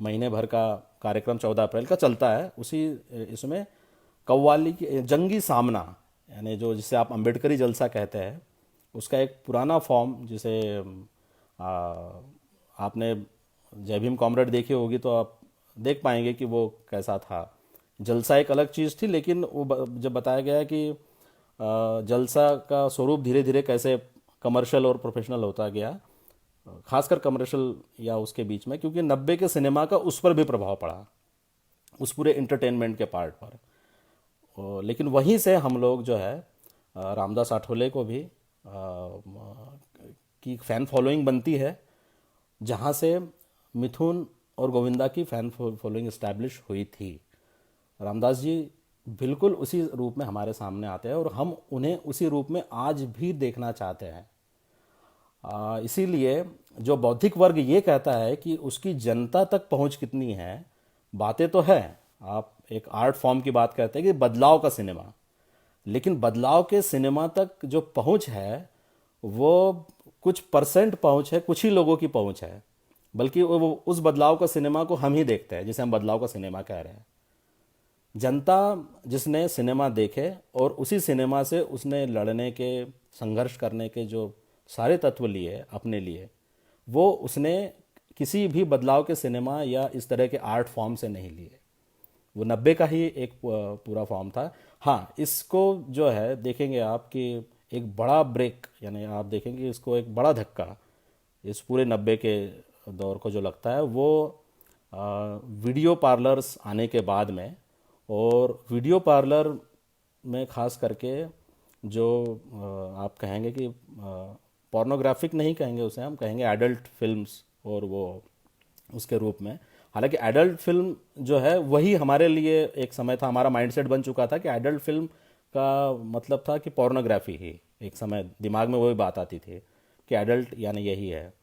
महीने भर का कार्यक्रम 14 अप्रैल का चलता है, उसी इसमें कव्वाली की जंगी सामना, यानी जो जिसे आप अम्बेडकरी जलसा कहते हैं, उसका एक पुराना फॉर्म, जिसे आपने जय भीम कॉमरेड देखी होगी तो आप देख पाएंगे कि वो कैसा था। जलसा एक अलग चीज़ थी, लेकिन वो जब बताया गया है कि जलसा का स्वरूप धीरे धीरे कैसे कमर्शियल और प्रोफेशनल होता गया, खासकर कमर्शियल या उसके बीच में, क्योंकि 90 के सिनेमा का उस पर भी प्रभाव पड़ा, उस पूरे इंटरटेनमेंट के पार्ट पर। लेकिन वहीं से हम लोग जो है रामदास आठवले को भी की फैन फॉलोइंग बनती है, जहाँ से मिथुन और गोविंदा की फैन फॉलोइंग इस्टेब्लिश हुई थी। रामदास जी बिल्कुल उसी रूप में हमारे सामने आते हैं और हम उन्हें उसी रूप में आज भी देखना चाहते हैं। इसीलिए जो बौद्धिक वर्ग ये कहता है कि उसकी जनता तक पहुंच कितनी है, बातें तो है, आप एक आर्ट फॉर्म की बात करते हैं कि बदलाव का सिनेमा, लेकिन बदलाव के सिनेमा तक जो पहुंच है वो कुछ परसेंट पहुंच है, कुछ ही लोगों की पहुंच है, बल्कि वो उस बदलाव का सिनेमा को हम ही देखते हैं, जिसे हम बदलाव का सिनेमा कह रहे हैं। जनता जिसने सिनेमा देखे और उसी सिनेमा से उसने लड़ने के, संघर्ष करने के जो सारे तत्व लिए अपने लिए, वो उसने किसी भी बदलाव के सिनेमा या इस तरह के आर्ट फॉर्म से नहीं लिए। वो 90 का ही एक पूरा फॉर्म था। हाँ, इसको जो है देखेंगे आप कि एक बड़ा ब्रेक, यानी आप देखेंगे इसको एक बड़ा धक्का इस पूरे 90 के दौर को जो लगता है, वो वीडियो पार्लर्स आने के बाद में, और वीडियो पार्लर में ख़ास करके जो आप कहेंगे कि पोर्नोग्राफिक नहीं कहेंगे उसे, हम कहेंगे एडल्ट फिल्म्स, और वो उसके रूप में, हालांकि एडल्ट फिल्म जो है वही हमारे लिए एक समय था, हमारा माइंडसेट बन चुका था कि एडल्ट फिल्म का मतलब था कि पोर्नोग्राफी ही, एक समय दिमाग में वही बात आती थी कि एडल्ट यानी यही है।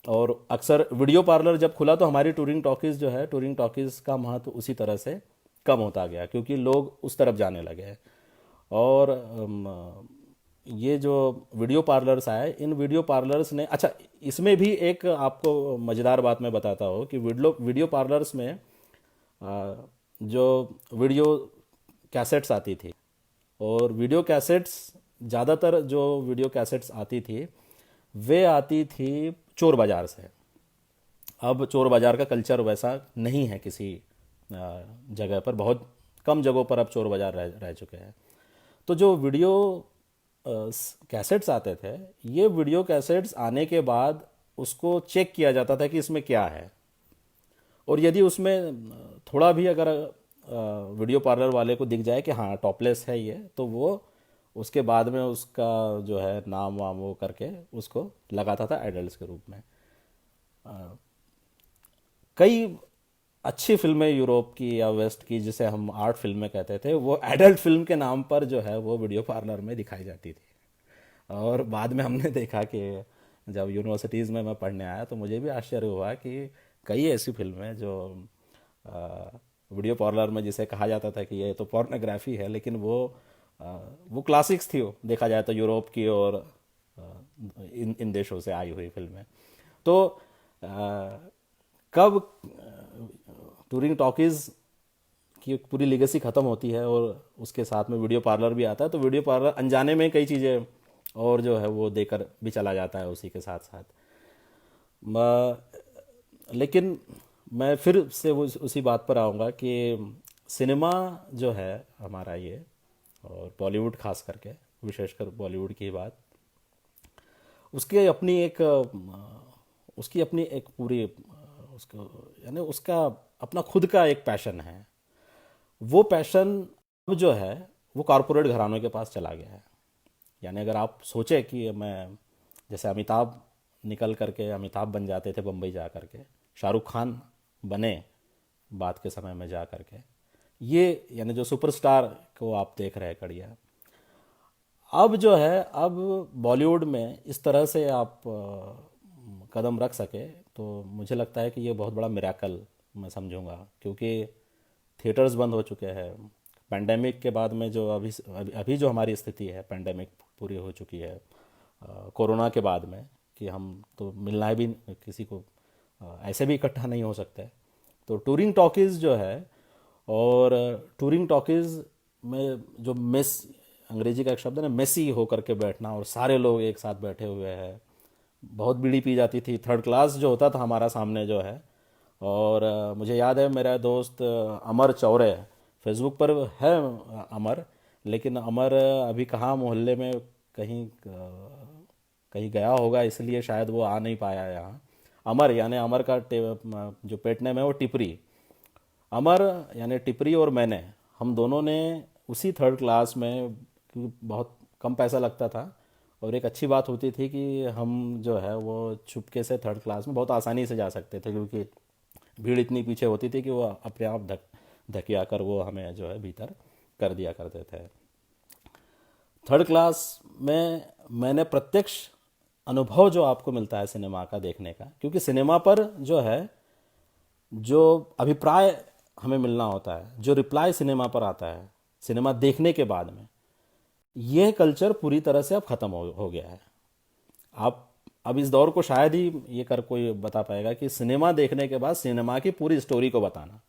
और अक्सर वीडियो पार्लर जब खुला तो हमारी टूरिंग टॉकीज़ जो है, टूरिंग टॉकीज़ का महत्व उसी तरह से कम होता गया, क्योंकि लोग उस तरफ जाने लगे। और ये जो वीडियो पार्लर्स आए, इन वीडियो पार्लर्स ने, अच्छा इसमें भी एक आपको मज़ेदार बात मैं बताता हूँ कि वीडियो पार्लर्स में जो वीडियो कैसेट्स आती थी, और वीडियो कैसेट्स ज़्यादातर जो वीडियो कैसेट्स आती थी वे आती थी चोर बाज़ार से। अब चोर बाज़ार का कल्चर वैसा नहीं है किसी जगह पर, बहुत कम जगहों पर अब चोर बाज़ार रह चुके हैं। तो जो वीडियो कैसेट्स आते थे, ये वीडियो कैसेट्स आने के बाद उसको चेक किया जाता था कि इसमें क्या है, और यदि उसमें थोड़ा भी अगर वीडियो पार्लर वाले को दिख जाए कि हाँ टॉपलेस है ये, तो वो उसके बाद में उसका जो है नाम वाम वो करके उसको लगाता था एडल्ट्स के रूप में। कई अच्छी फिल्में यूरोप की या वेस्ट की, जिसे हम आर्ट फिल्में कहते थे, वो एडल्ट फिल्म के नाम पर जो है वो वीडियो पार्लर में दिखाई जाती थी। और बाद में हमने देखा कि जब यूनिवर्सिटीज़ में मैं पढ़ने आया तो मुझे भी आश्चर्य हुआ कि कई ऐसी फिल्में जो वीडियो पार्लर में जिसे कहा जाता था कि ये तो पोर्नोग्राफी है, लेकिन वो क्लासिक्स थी, वो देखा जाए तो यूरोप की और इन देशों से आई हुई फिल्में। तो कब टूरिंग टॉकीज़ की पूरी लेगेसी ख़त्म होती है और उसके साथ में वीडियो पार्लर भी आता है, तो वीडियो पार्लर अनजाने में कई चीज़ें और जो है वो देकर भी चला जाता है उसी के साथ साथ। लेकिन मैं फिर से उसी बात पर आऊँगा कि सिनेमा जो है हमारा ये, और बॉलीवुड खास करके, विशेषकर बॉलीवुड की बात, उसकी अपनी एक पूरी उसको, यानी उसका अपना खुद का एक पैशन है। वो पैशन अब जो है वो कॉरपोरेट घरानों के पास चला गया है। यानी अगर आप सोचें कि मैं, जैसे अमिताभ निकल करके अमिताभ बन जाते थे बम्बई जा करके, शाहरुख खान बने बाद के समय में जा करके, ये यानी जो सुपरस्टार को आप देख रहे हैं कड़िया, अब जो है अब बॉलीवुड में इस तरह से आप कदम रख सके तो मुझे लगता है कि ये बहुत बड़ा मिराकल मैं समझूंगा, क्योंकि थिएटर्स बंद हो चुके हैं। पेंडेमिक के बाद में जो अभी जो हमारी स्थिति है, पेंडेमिक पूरी हो चुकी है, कोरोना के बाद में, कि हम तो मिलना है भी किसी को, ऐसे भी इकट्ठा नहीं हो सकते। तो टूरिंग टॉकीज़ जो है, और टूरिंग टॉकीज़ में जो मेस, अंग्रेजी का एक शब्द है ना, मेसी होकर के बैठना, और सारे लोग एक साथ बैठे हुए हैं, बहुत बीड़ी पी जाती थी, थर्ड क्लास जो होता था हमारा सामने जो है। और मुझे याद है मेरा दोस्त अमर चौरे, फेसबुक पर है अमर, लेकिन अमर अभी कहाँ, मोहल्ले में कहीं कहीं गया होगा, इसलिए शायद वो आ नहीं पाया यहाँ। अमर यानी अमर का जो पेट नेम है वो टिपरी। अमर यानी टिपरी और मैंने, हम दोनों ने उसी थर्ड क्लास में, क्योंकि बहुत कम पैसा लगता था और एक अच्छी बात होती थी कि हम जो है वो चुपके से थर्ड क्लास में बहुत आसानी से जा सकते थे, क्योंकि भीड़ इतनी पीछे होती थी कि वो अपने आप धकिया कर वो हमें जो है भीतर कर दिया करते थे। थर्ड क्लास में मैंने प्रत्यक्ष अनुभव जो आपको मिलता है सिनेमा का देखने का, क्योंकि सिनेमा पर जो है जो अभिप्राय हमें मिलना होता है, जो रिप्लाई सिनेमा पर आता है सिनेमा देखने के बाद में, यह कल्चर पूरी तरह से अब ख़त्म हो गया है। आप अब इस दौर को शायद ही ये कर कोई बता पाएगा कि सिनेमा देखने के बाद सिनेमा की पूरी स्टोरी को बताना।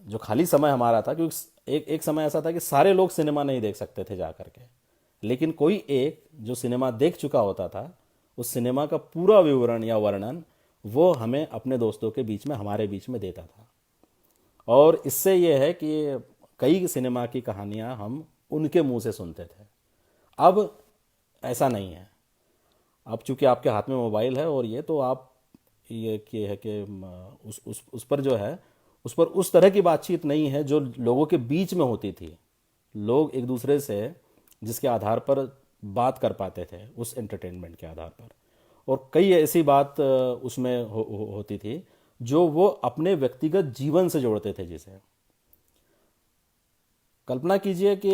जो खाली समय हमारा था, क्योंकि एक समय ऐसा था कि सारे लोग सिनेमा नहीं देख सकते थे जा कर के, लेकिन कोई एक जो सिनेमा देख चुका होता था, उस सिनेमा का पूरा विवरण या वर्णन वो हमें अपने दोस्तों के बीच में, हमारे बीच में देता था। और इससे ये है कि कई सिनेमा की कहानियां हम उनके मुंह से सुनते थे। अब ऐसा नहीं है। अब चूंकि आपके हाथ में मोबाइल है और ये, तो आप ये है कि उस पर जो है, उस पर उस तरह की बातचीत नहीं है जो लोगों के बीच में होती थी। लोग एक दूसरे से जिसके आधार पर बात कर पाते थे, उस एंटरटेनमेंट के आधार पर, और कई ऐसी बात उसमें होती थी जो वो अपने व्यक्तिगत जीवन से जोड़ते थे। जिसे कल्पना कीजिए कि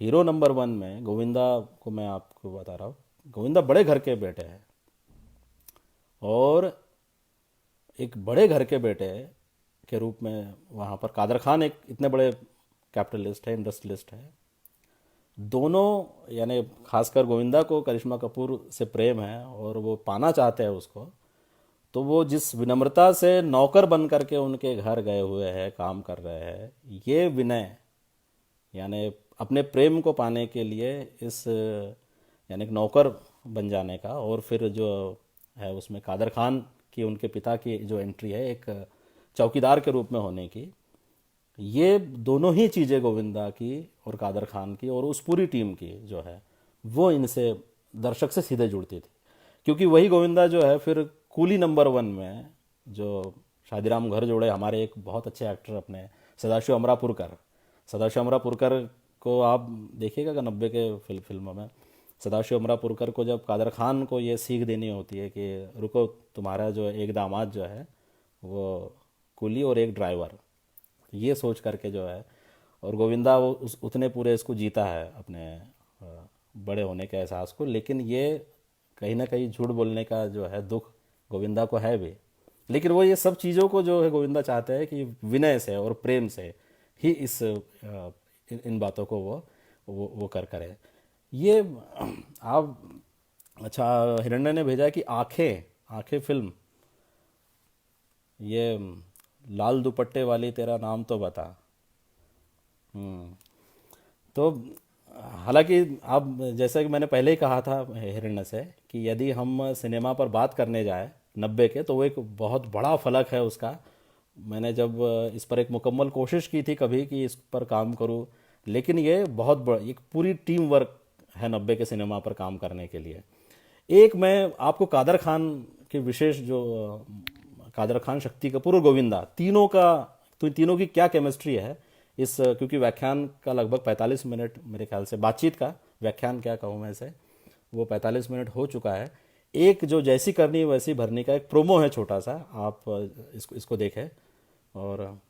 हीरो नंबर 1 में गोविंदा को मैं आपको बता रहा हूँ, गोविंदा बड़े घर के बेटे हैं, और एक बड़े घर के बेटे के रूप में वहाँ पर कादर खान एक इतने बड़े कैपिटलिस्ट है, इंडस्ट्रियलिस्ट है। दोनों यानी खासकर गोविंदा को करिश्मा कपूर से प्रेम है और वो पाना चाहते हैं उसको, तो वो जिस विनम्रता से नौकर बन करके उनके घर गए हुए हैं, काम कर रहे हैं, ये विनय यानी अपने प्रेम को पाने के लिए इस यानी एक नौकर बन जाने का, और फिर जो है उसमें कादर खान की, उनके पिता की जो एंट्री है एक चौकीदार के रूप में होने की, ये दोनों ही चीज़ें गोविंदा की और कादर खान की और उस पूरी टीम की जो है वो इनसे दर्शक से सीधे जुड़ती थी। क्योंकि वही गोविंदा जो है फिर कूली नंबर 1 में, जो शादीराम घर जोड़े, हमारे एक बहुत अच्छे एक्टर अपने सदाशिव अमरापुरकर को आप देखिएगा 90 के फिल्मों में, सदाशिव अमरापुरकर को जब कादर खान को ये सीख देनी होती है कि रुको, तुम्हारा जो एक दामाद जो है वो कुली और एक ड्राइवर, ये सोच करके जो है, और गोविंदा वो उतने पूरे इसको जीता है अपने बड़े होने के एहसास को, लेकिन ये कहीं ना कहीं झूठ बोलने का जो है दुख गोविंदा को है भी, लेकिन वो ये सब चीज़ों को जो है गोविंदा चाहते हैं कि विनय से और प्रेम से ही इन बातों को वो करे। ये आप, अच्छा, हिरण्य ने भेजा कि आंखें फिल्म, ये लाल दुपट्टे वाली तेरा नाम तो बता। तो हालांकि आप, जैसा कि मैंने पहले ही कहा था हिरण्य से, कि यदि हम सिनेमा पर बात करने जाए 90 के, तो वो एक बहुत बड़ा फलक है उसका। मैंने जब इस पर एक मुकम्मल कोशिश की थी कभी कि इस पर काम करूं, लेकिन ये बहुत बड़ा, एक पूरी टीम वर्क है 90 के सिनेमा पर काम करने के लिए। एक मैं आपको कादर खान के विशेष, जो कादर खान, शक्ति कपूर और गोविंदा, तीनों की क्या केमिस्ट्री है इस, क्योंकि व्याख्यान का लगभग 45 मिनट मेरे ख्याल से, बातचीत का व्याख्यान क्या कहूँ मैं इसे, वो 45 मिनट हो चुका है। एक जो जैसी करनी वैसी भरनी का एक प्रोमो है छोटा सा, आप इसको देखें। और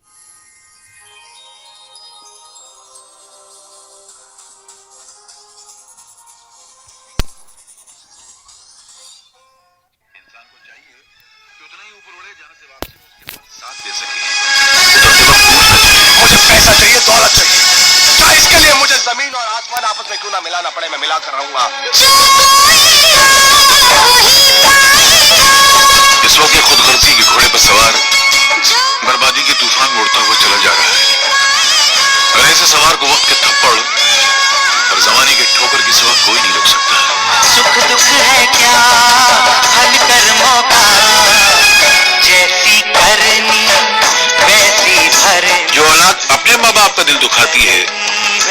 उतना ही ऊपर उड़े जहां से वापसी में उसके पास साथ दे सके। मुझे पैसा चाहिए, दौलत चाहिए, चाहे इसके लिए मुझे जमीन और आसमान आपस में क्यों ना मिलाना पड़े, मैं मिला कर रहूंगा। इस वक्त ये खुदगर्जी के घोड़े पर सवार बर्बादी के तूफान में उड़ता हुआ चला जा रहा है। अगर ऐसे सवार को वक्त के थप्पड़ और जमाने के ठोकर की सिवा कोई नहीं रोक सकता।
सुख दुख है क्या हल कर्मों का, जैसी करनी वैसी भरनी।
जो औलाद अपने माँ बाप का दिल दुखाती है,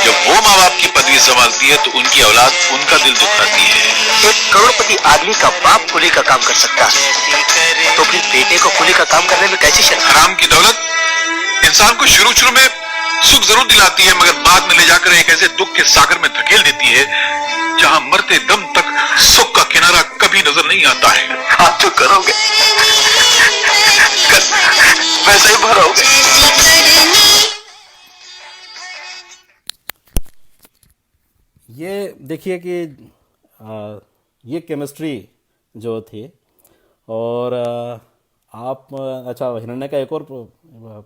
जब वो माँ बाप की पदवी संभालती है तो उनकी औलाद उनका दिल दुखाती है।
एक करोड़पति आदमी का बाप कुली का काम कर सकता है, तो फिर बेटे को कुली का काम करने में कैसी शर्म?
हराम की दौलत इंसान को शुरू शुरू में सुख जरूर दिलाती है, मगर बाद में ले जाकर एक ऐसे दुख के सागर में धकेल देती है जहां मरते दम तक सुख का किनारा कभी नजर नहीं आता है।
आप जो करोगे वैसे ही भरोगे।
ये देखिए कि ये केमिस्ट्री जो थी, और आप अच्छा, हिरण्य का एक और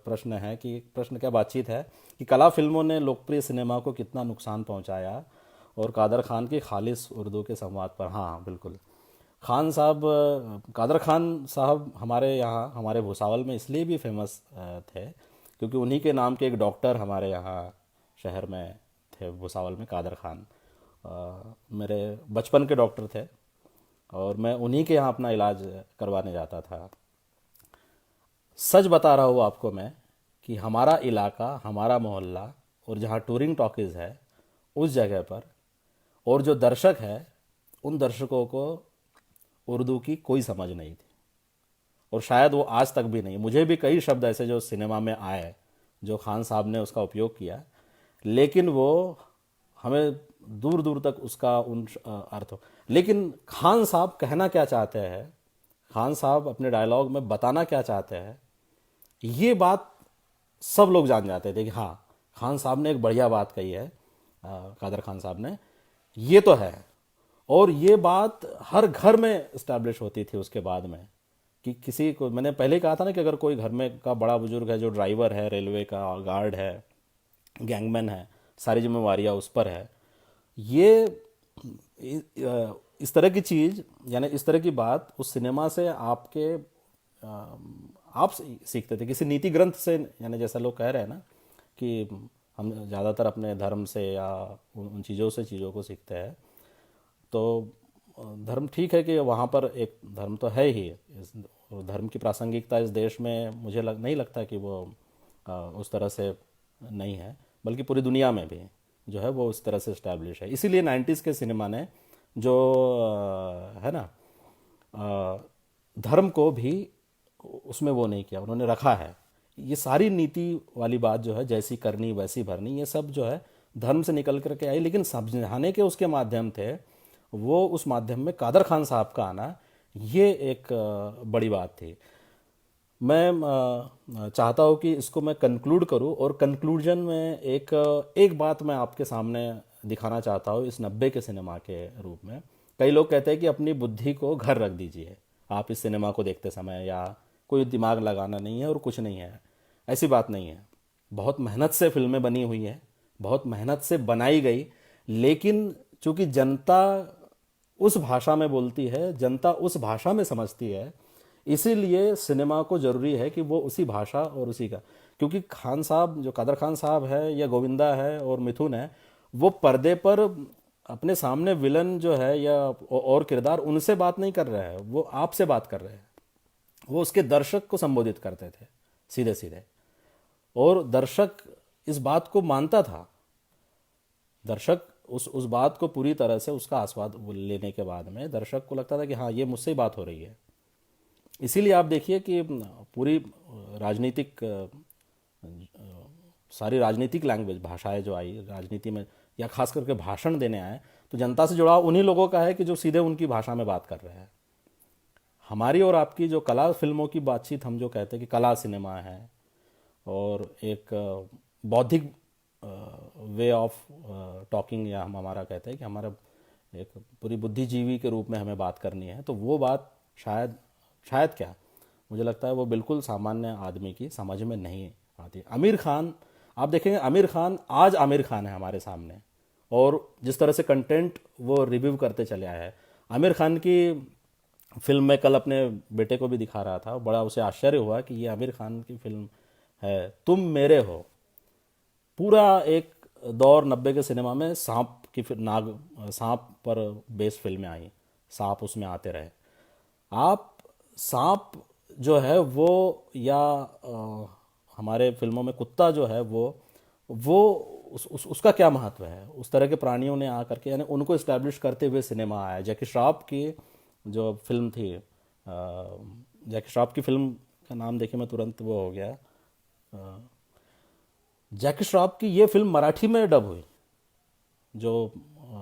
प्रश्न है कि प्रश्न क्या बातचीत है कि कला फिल्मों ने लोकप्रिय सिनेमा को कितना नुकसान पहुंचाया, और कादर खान की खालिस उर्दू के संवाद पर। हाँ बिल्कुल, कादर खान साहब हमारे यहाँ, हमारे भुसावल में इसलिए भी फेमस थे क्योंकि उन्हीं के नाम के एक डॉक्टर हमारे यहाँ शहर में थे, भुसावल में, कादर खान। मेरे बचपन के डॉक्टर थे और मैं उन्हीं के यहाँ अपना इलाज करवाने जाता था। सच बता रहा हूँ आपको मैं कि हमारा इलाका, हमारा मोहल्ला और जहाँ टूरिंग टॉकीज़ है उस जगह पर, और जो दर्शक है उन दर्शकों को उर्दू की कोई समझ नहीं थी, और शायद वो आज तक भी नहीं। मुझे भी कई शब्द ऐसे जो सिनेमा में आए जो खान साहब ने उसका उपयोग किया, लेकिन वो हमें दूर दूर तक उसका उन अर्थ हो। लेकिन खान साहब कहना क्या चाहते हैं, खान साहब अपने डायलॉग में बताना क्या चाहते हैं, ये बात सब लोग जान जाते थे कि हाँ, खान साहब ने एक बढ़िया बात कही है, कादर खान साहब ने, ये तो है। और ये बात हर घर में इस्टेब्लिश होती थी उसके बाद में कि किसी को, मैंने पहले कहा था ना कि अगर कोई घर में का बड़ा बुजुर्ग है, जो ड्राइवर है, रेलवे का गार्ड है, गैंगमैन है, सारी जिम्मेवारियाँ उस पर है। ये इस तरह की चीज़, यानी इस तरह की बात उस सिनेमा से आप सीखते थे, किसी नीति ग्रंथ से। यानी जैसा लोग कह रहे हैं ना कि हम ज़्यादातर अपने धर्म से या उन चीज़ों से चीज़ों को सीखते हैं, तो धर्म ठीक है कि वहाँ पर एक धर्म तो है ही, धर्म की प्रासंगिकता इस देश में मुझे नहीं लगता कि वो उस तरह से नहीं है, बल्कि पूरी दुनिया में भी जो है वो उस तरह से इस्टेब्लिश है। इसीलिए 90s के सिनेमा ने जो है ना, धर्म को भी उसमें वो नहीं किया, उन्होंने रखा है। ये सारी नीति वाली बात जो है, जैसी करनी वैसी भरनी, ये सब जो है धर्म से निकल करके आई, लेकिन समझाने के उसके माध्यम थे वो, उस माध्यम में कादर खान साहब का आना, ये एक बड़ी बात थी। मैं चाहता हूँ कि इसको मैं कंक्लूड करूँ, और कंक्लूजन में एक बात मैं आपके सामने दिखाना चाहता हूँ इस 90 के सिनेमा के रूप में। कई लोग कहते हैं कि अपनी बुद्धि को घर रख दीजिए आप इस सिनेमा को देखते समय, या कोई दिमाग लगाना नहीं है और कुछ नहीं है। ऐसी बात नहीं है, बहुत मेहनत से फिल्में बनी हुई हैं, बहुत मेहनत से बनाई गई, लेकिन चूंकि जनता उस भाषा में बोलती है, जनता उस भाषा में समझती है, इसीलिए सिनेमा को ज़रूरी है कि वो उसी भाषा और उसी का, क्योंकि खान साहब, जो कादर खान साहब है या गोविंदा है और मिथुन है, वो पर्दे पर अपने सामने विलन जो है या और किरदार, उनसे बात नहीं कर रहे हैं, वो आपसे बात कर रहे हैं। वो उसके दर्शक को संबोधित करते थे सीधे सीधे, और दर्शक इस बात को मानता था। दर्शक उस बात को पूरी तरह से, उसका आस्वाद लेने के बाद में दर्शक को लगता था कि हाँ, ये मुझसे ही बात हो रही है। इसीलिए आप देखिए कि पूरी राजनीतिक, सारी राजनीतिक लैंग्वेज, भाषाएं जो आई राजनीति में, या खास करके भाषण देने आए, तो जनता से जुड़ाव उन्हीं लोगों का है कि जो सीधे उनकी भाषा में बात कर रहे हैं। हमारी और आपकी जो कला फिल्मों की बातचीत, हम जो कहते हैं कि कला सिनेमा है, और एक बौद्धिक वे ऑफ टॉकिंग, या हम हमारा कहते हैं कि हमारा एक पूरी बुद्धिजीवी के रूप में हमें बात करनी है, तो वो बात शायद क्या मुझे लगता है वो बिल्कुल सामान्य आदमी की समझ में नहीं आती। आमिर खान, आप देखेंगे आमिर खान आज आमिर खान है हमारे सामने, और जिस तरह से कंटेंट वो रिव्यू करते चले आया है। आमिर खान की फिल्म में कल अपने बेटे को भी दिखा रहा था, बड़ा उसे आश्चर्य हुआ कि ये आमिर खान की फिल्म है तुम मेरे हो। पूरा एक दौर 90 के सिनेमा में सांप की सांप पर बेस्ड फिल्में आई, सांप उसमें आते रहे। आप सांप जो है वो, या हमारे फिल्मों में कुत्ता जो है वो उसका क्या महत्व है? उस तरह के प्राणियों ने आकर के, यानी उनको इस्टेब्लिश करते हुए सिनेमा आया। जैकी श्रॉफ की जो फिल्म थी, जैकी श्रॉफ की फिल्म का नाम देखिए, मैं तुरंत वो हो गया, जैकी श्रॉफ की ये फिल्म मराठी में डब हुई जो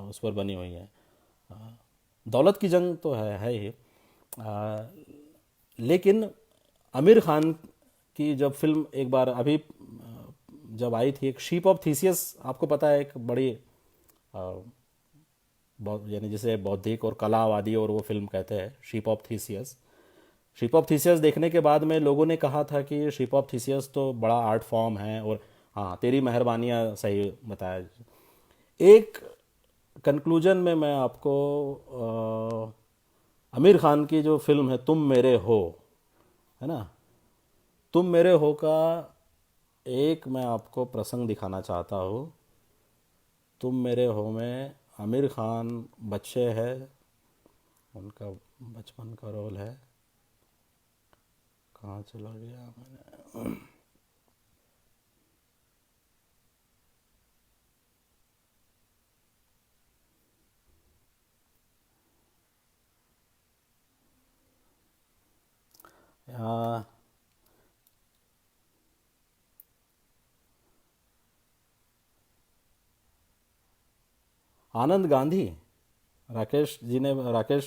उस पर बनी हुई है। दौलत की जंग तो है ही, लेकिन आमिर खान की जब फिल्म एक बार अभी जब आई थी, एक शीप ऑफ थीसियस, आपको पता है, एक बड़ी यानी जिसे बौद्धिक और कलावादी और वो फिल्म कहते हैं, sheep of Theseus. Sheep of Theseus देखने के बाद में लोगों ने कहा था कि शीप ऑफ थीसियस तो बड़ा आर्ट फॉर्म है, और हाँ तेरी मेहरबानियाँ सही बताया। एक कंक्लूजन में मैं आपको आमिर खान की जो फिल्म है तुम मेरे हो, है ना, तुम मेरे हो का एक मैं आपको प्रसंग दिखाना चाहता हूँ। तुम मेरे हो में आमिर खान बच्चे हैं, उनका बचपन का रोल है, कहाँ चला गया मैंने, यहाँ आनंद गांधी, राकेश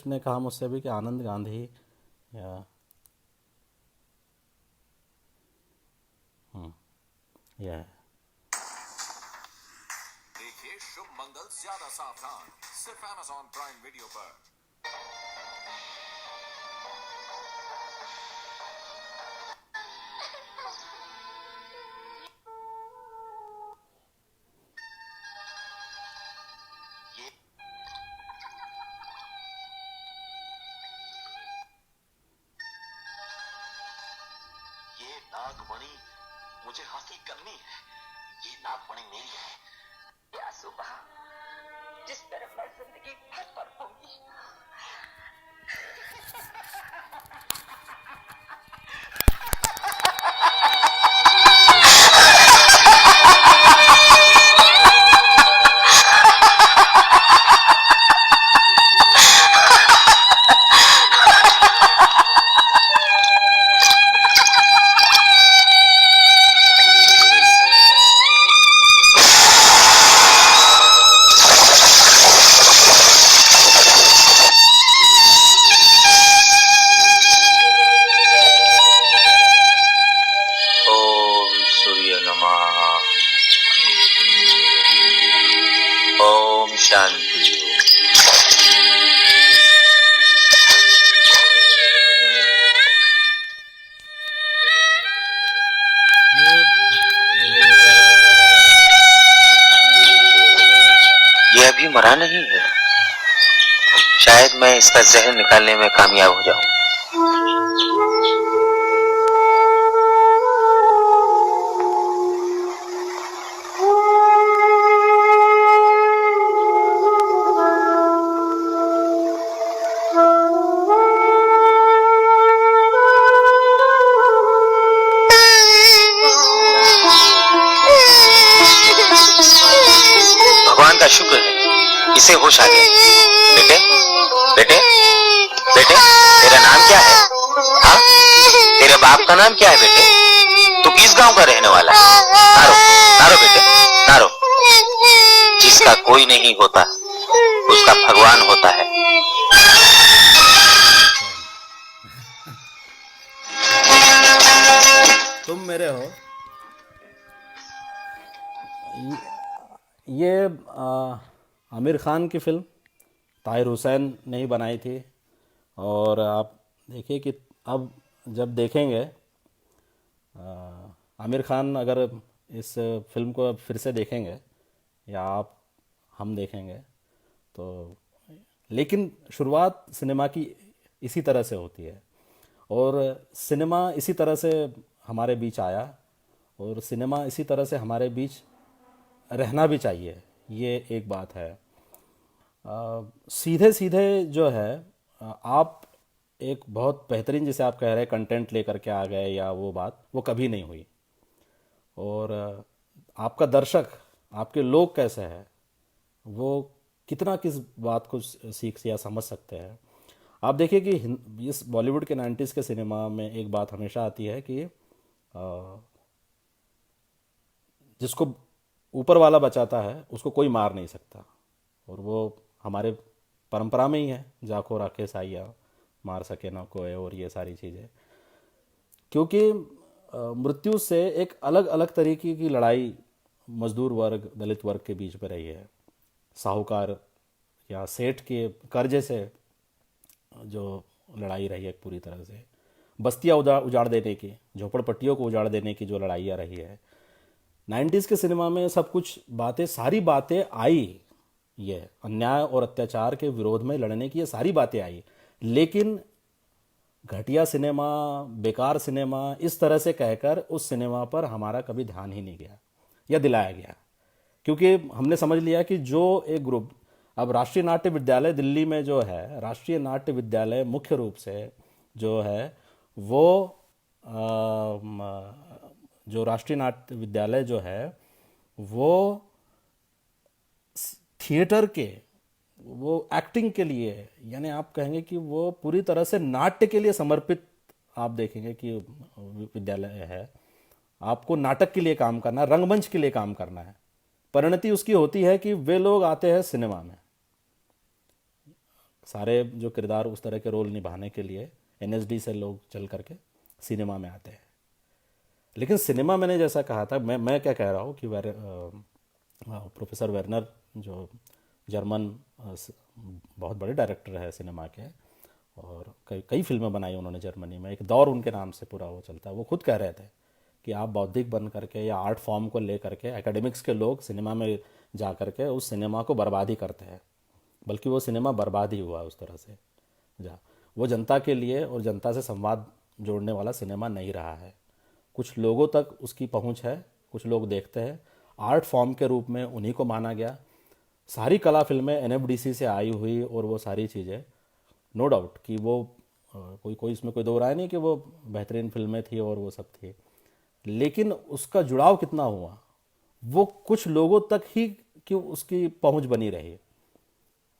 ने कहा मुझसे भी कि आनंद गांधी, या यह
देखिए शुभ मंगल ज्यादा सावधान सिर्फ Amazon प्राइम वीडियो पर।
ये नागमणि मुझे हासिल करनी है, ये नागमणि मेरी है।
या सुबह जिस तरह मैं जिंदगी भर तड़पूंगी।
ओम सूर्य नमः। ओम शांति। ये अभी मरा नहीं है, शायद मैं इसका जहर निकालने में कामयाब हो जाऊं। भगवान का शुक्र है, इसे होश आ गया। बेटे बेटे बेटे, तेरा नाम क्या है? हाँ, तेरे बाप का नाम क्या है बेटे? तू किस गांव का रहने वाला है? नारो नारो बेटे नारो। जिसका कोई नहीं होता उसका भगवान होता है।
तुम मेरे हो, ये आमिर खान की फिल्म ताहिर हुसैन ने ही बनाई थी। और आप देखिए कि अब जब देखेंगे, आमिर खान अगर इस फिल्म को अब फिर से देखेंगे या आप हम देखेंगे तो, लेकिन शुरुआत सिनेमा की इसी तरह से होती है और सिनेमा इसी तरह से हमारे बीच आया और सिनेमा इसी तरह से हमारे बीच रहना भी चाहिए, ये एक बात है। सीधे सीधे जो है आप एक बहुत बेहतरीन, जैसे आप कह रहे हैं, कंटेंट लेकर के आ गए या वो बात, वो कभी नहीं हुई। और आपका दर्शक, आपके लोग कैसे हैं, वो कितना किस बात को सीख या समझ सकते हैं। आप देखिए कि इस बॉलीवुड के 90s के सिनेमा में एक बात हमेशा आती है कि जिसको ऊपर वाला बचाता है उसको कोई मार नहीं सकता, और वो हमारे परंपरा में ही है, जाको राखे साइया मार सके ना कोई, और ये सारी चीज़ें। क्योंकि मृत्यु से एक अलग अलग तरीके की लड़ाई मजदूर वर्ग, दलित वर्ग के बीच में रही है। साहूकार या सेठ के कर्जे से जो लड़ाई रही है पूरी तरह से, बस्तियाँ उजाड़ देने की, झोपड़पट्टियों को उजाड़ देने की जो लड़ाइयाँ रही है 90s के सिनेमा में, सब कुछ बातें, सारी बातें आई। ये अन्याय और अत्याचार के विरोध में लड़ने की ये सारी बातें आई, लेकिन घटिया सिनेमा, बेकार सिनेमा, इस तरह से कहकर उस सिनेमा पर हमारा कभी ध्यान ही नहीं गया या दिलाया गया। क्योंकि हमने समझ लिया कि जो एक ग्रुप, अब राष्ट्रीय नाट्य विद्यालय दिल्ली में जो है, राष्ट्रीय नाट्य विद्यालय मुख्य रूप से जो है वो जो राष्ट्रीय नाट्य विद्यालय जो है वो थिएटर के, वो एक्टिंग के लिए, यानी आप कहेंगे कि वो पूरी तरह से नाट्य के लिए समर्पित, आप देखेंगे कि विद्यालय है। आपको नाटक के लिए काम करना है, रंगमंच के लिए काम करना है। परिणति उसकी होती है कि वे लोग आते हैं सिनेमा में, सारे जो किरदार उस तरह के रोल निभाने के लिए एनएसडी से लोग चल करके सिनेमा में आते हैं। लेकिन सिनेमा, मैंने जैसा कहा था, मैं क्या कह रहा हूँ कि प्रोफेसर वेर्नर जो जर्मन बहुत बड़े डायरेक्टर है सिनेमा के, और कई फिल्में बनाई उन्होंने जर्मनी में, एक दौर उनके नाम से पूरा वो चलता है। वो खुद कह रहे थे कि आप बौद्धिक बन करके या आर्ट फॉर्म को ले करके, एकेडमिक्स के लोग सिनेमा में जा करके उस सिनेमा को बर्बाद ही करते हैं, बल्कि वो सिनेमा बर्बाद ही हुआ उस तरह से। वो जनता के लिए और जनता से संवाद जोड़ने वाला सिनेमा नहीं रहा है। कुछ लोगों तक उसकी पहुंच है, कुछ लोग देखते हैं, आर्ट फॉर्म के रूप में उन्हीं को माना गया। सारी कला फिल्में एनएफडीसी से आई हुई, और वो सारी चीज़ें, नो डाउट कि वो कोई इसमें कोई दो राय नहीं कि वो बेहतरीन फिल्में थी और वो सब थी, लेकिन उसका जुड़ाव कितना हुआ, वो कुछ लोगों तक ही कि उसकी पहुंच बनी रही।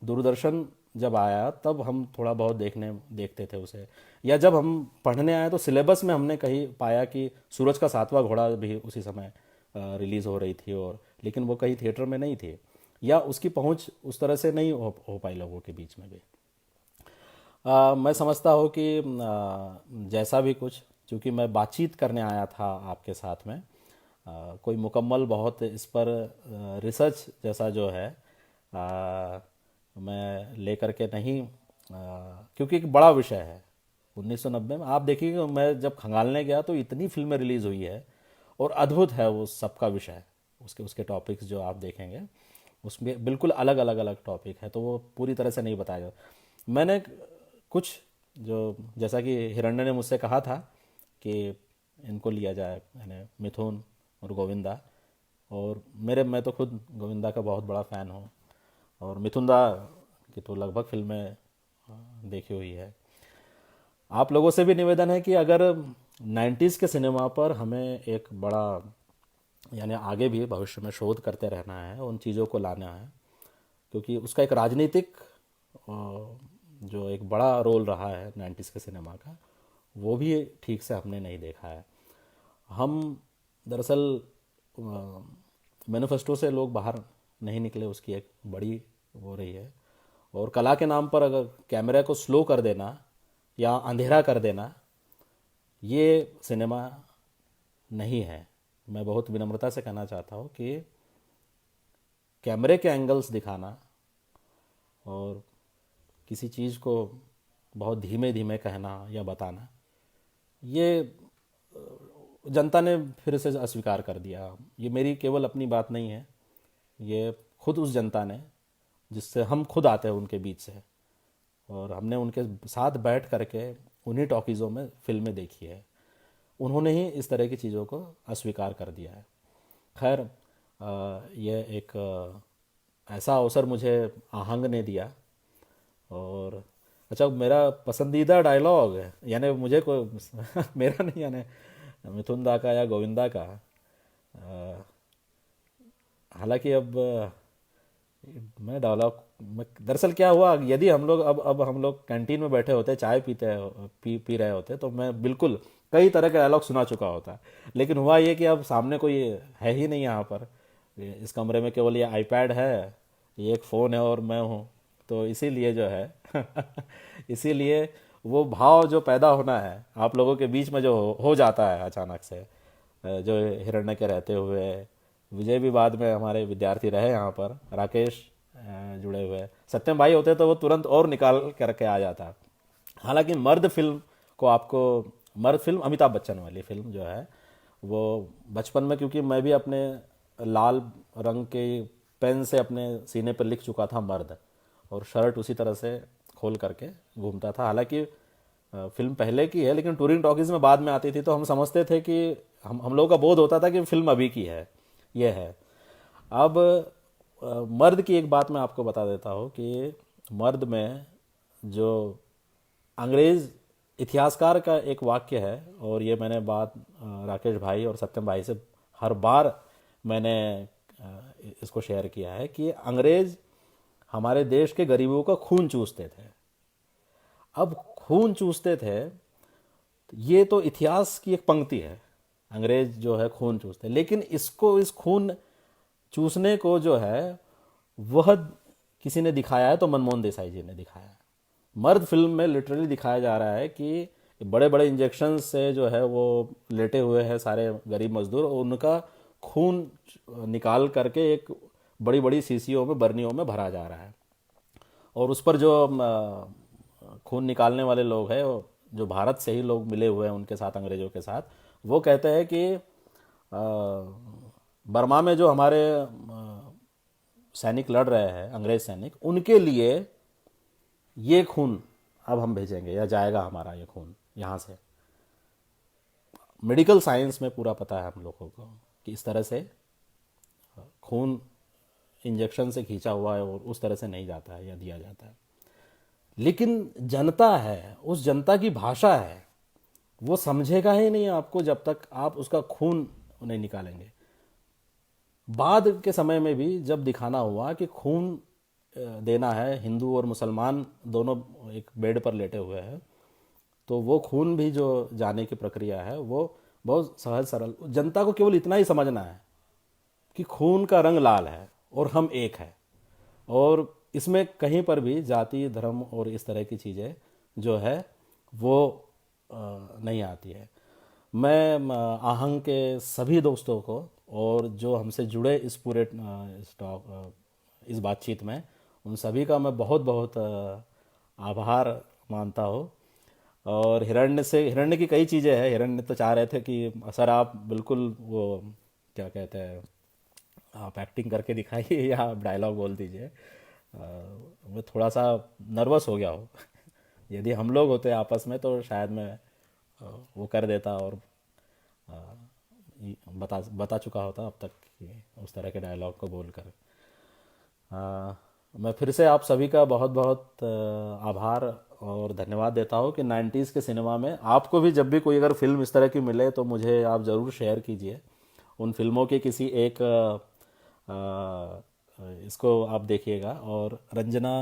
दूरदर्शन जब आया तब हम थोड़ा बहुत देखते थे उसे, या जब हम पढ़ने आए तो सिलेबस में हमने कहीं पाया कि सूरज का 7वां घोड़ा भी उसी समय रिलीज़ हो रही थी, और लेकिन वो कहीं थिएटर में नहीं थी, या उसकी पहुंच उस तरह से नहीं हो पाई लोगों के बीच में भी। मैं समझता हूँ कि जैसा भी कुछ, चूँकि मैं बातचीत करने आया था आपके साथ में, कोई मुकम्मल बहुत इस पर रिसर्च जैसा जो है मैं लेकर के नहीं, क्योंकि एक बड़ा विषय है। 1990 में आप देखिए, मैं जब खंगालने गया तो इतनी फिल्में रिलीज़ हुई है, और अद्भुत है वो सबका विषय, उसके टॉपिक्स जो आप देखेंगे उसमें बिल्कुल अलग अलग टॉपिक है, तो वो पूरी तरह से नहीं बताया। मैंने कुछ जो, जैसा कि हिरण्य ने मुझसे कहा था कि इनको लिया जाए, यानी मिथुन और गोविंदा, और मैं तो खुद गोविंदा का बहुत बड़ा फ़ैन हूँ, और मिथुन दा की तो लगभग फिल्में देखी हुई है। आप लोगों से भी निवेदन है कि अगर 90s के सिनेमा पर हमें एक बड़ा, यानी आगे भी भविष्य में शोध करते रहना है, उन चीज़ों को लाना है, क्योंकि उसका एक राजनीतिक जो एक बड़ा रोल रहा है 90s के सिनेमा का, वो भी ठीक से हमने नहीं देखा है। हम दरअसल मैनिफेस्टो से लोग बाहर नहीं निकले, उसकी एक बड़ी वो रही है। और कला के नाम पर अगर कैमरे को स्लो कर देना या अंधेरा कर देना, ये सिनेमा नहीं है। मैं बहुत विनम्रता से कहना चाहता हूँ कि कैमरे के एंगल्स दिखाना और किसी चीज़ को बहुत धीमे धीमे कहना या बताना, ये जनता ने फिर से अस्वीकार कर दिया। ये मेरी केवल अपनी बात नहीं है, ये खुद उस जनता ने जिससे हम खुद आते हैं उनके बीच से, और हमने उनके साथ बैठ करके उन्हीं टॉकीज़ों में फिल्में देखी है, उन्होंने ही इस तरह की चीज़ों को अस्वीकार कर दिया है। खैर, यह एक ऐसा अवसर मुझे आहंग ने दिया। और अच्छा, मेरा पसंदीदा डायलॉग है, यानी मुझे कोई मेरा नहीं, यानी मिथुन दा का या गोविंदा का। हालांकि अब मैं डायलॉग में दरअसल क्या हुआ, यदि हम लोग अब हम लोग कैंटीन में बैठे होते, चाय पी रहे होते, तो मैं बिल्कुल कई तरह के डायलॉग सुना चुका होता। लेकिन हुआ ये कि अब सामने कोई है ही नहीं यहाँ पर, इस कमरे में केवल ये आईपैड है, ये एक फ़ोन है और मैं हूँ, तो इसीलिए जो है इसीलिए वो भाव जो पैदा होना है आप लोगों के बीच में जो हो जाता है अचानक से, जो हिरण्य के रहते हुए, विजय भी बाद में हमारे विद्यार्थी रहे यहाँ पर, राकेश जुड़े हुए, सत्यम भाई होते तो वो तुरंत और निकाल करके आ जाता। हालांकि मर्द फिल्म को आपको, मर्द फिल्म अमिताभ बच्चन वाली फिल्म जो है, वो बचपन में, क्योंकि मैं भी अपने लाल रंग के पेन से अपने सीने पर लिख चुका था मर्द, और शर्ट उसी तरह से खोल करके घूमता था। हालांकि फिल्म पहले की है, लेकिन टूरिंग टॉकीज़ में बाद में आती थी, तो हम समझते थे कि हम लोगों का बोध होता था कि फिल्म अभी की है, ये है। अब मर्द की एक बात मैं आपको बता देता हूँ कि मर्द में जो अंग्रेज़ इतिहासकार का एक वाक्य है, और ये मैंने बात राकेश भाई और सत्यम भाई से हर बार मैंने इसको शेयर किया है कि अंग्रेज़ हमारे देश के गरीबों का खून चूसते थे। अब खून चूसते थे, ये तो इतिहास की एक पंक्ति है, अंग्रेज जो है खून चूसते, लेकिन इसको, इस खून चूसने को जो है वह किसी ने दिखाया है, तो मनमोहन देसाई जी ने दिखाया है। मर्द फिल्म में लिटरली दिखाया जा रहा है कि बड़े बड़े इंजेक्शन से जो है वो लेटे हुए हैं सारे गरीब मजदूर, और उनका खून निकाल करके एक बड़ी बड़ी शीशियों में, बर्नियों में भरा जा रहा है, और उस पर जो खून निकालने वाले लोग हैं, जो भारत से ही लोग मिले हुए हैं उनके साथ, अंग्रेज़ों के साथ, वो कहते हैं कि बर्मा में जो हमारे सैनिक लड़ रहे हैं, अंग्रेज सैनिक, उनके लिए ये खून अब हम भेजेंगे, या जाएगा हमारा ये खून यहाँ से। मेडिकल साइंस में पूरा पता है हम लोगों को कि इस तरह से खून इंजेक्शन से खींचा हुआ है और उस तरह से नहीं जाता है या दिया जाता है। लेकिन जनता है, उस जनता की भाषा है, वो समझेगा ही नहीं आपको जब तक आप उसका खून नहीं निकालेंगे। बाद के समय में भी जब दिखाना हुआ कि खून देना है, हिंदू और मुसलमान दोनों एक बेड पर लेटे हुए हैं, तो वो खून भी जो जाने की प्रक्रिया है वो बहुत सहज सरल। जनता को केवल इतना ही समझना है कि खून का रंग लाल है और हम एक है, और इसमें कहीं पर भी जाति, धर्म और इस तरह की चीज़ें जो है वो नहीं आती है। मैं आहंग के सभी दोस्तों को और जो हमसे जुड़े इस पूरे इस बातचीत में, उन सभी का मैं बहुत बहुत आभार मानता हूँ। और हिरण्य की कई चीज़ें हैं। हिरण्य तो चाह रहे थे कि सर आप बिल्कुल वो क्या कहते हैं, आप एक्टिंग करके दिखाइए या आप डायलॉग बोल दीजिए। मैं थोड़ा सा नर्वस हो गया हूँ यदि हम लोग होते आपस में तो शायद मैं वो कर देता और बता चुका होता अब तक कि उस तरह के डायलॉग को बोलकर। मैं फिर से आप सभी का बहुत बहुत आभार और धन्यवाद देता हूँ कि 90s के सिनेमा में आपको भी जब भी कोई अगर फिल्म इस तरह की मिले तो मुझे आप ज़रूर शेयर कीजिए। उन फिल्मों के किसी एक इसको आप देखिएगा। और रंजना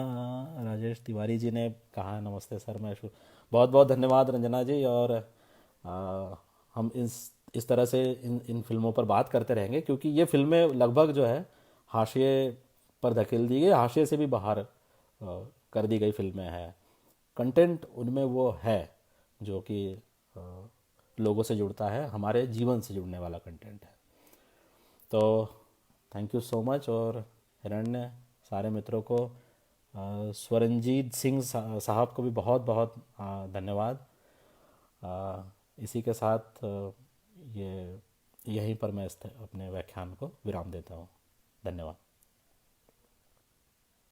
राजेश तिवारी जी ने कहा नमस्ते सर, मैं बहुत बहुत धन्यवाद रंजना जी। और हम इस तरह से इन फिल्मों पर बात करते रहेंगे, क्योंकि ये फिल्में लगभग जो है हाशिए पर धकेल दी गई, हाशिए से भी बाहर कर दी गई फिल्में हैं। कंटेंट उनमें वो है जो कि लोगों से जुड़ता है, हमारे जीवन से जुड़ने वाला कंटेंट है। तो थैंक यू सो मच। और हिरण्य सारे मित्रों को, स्वरंजीत सिंह साहब को भी बहुत बहुत धन्यवाद। इसी के साथ ये यहीं पर मैं अपने व्याख्यान को विराम देता हूँ। धन्यवाद।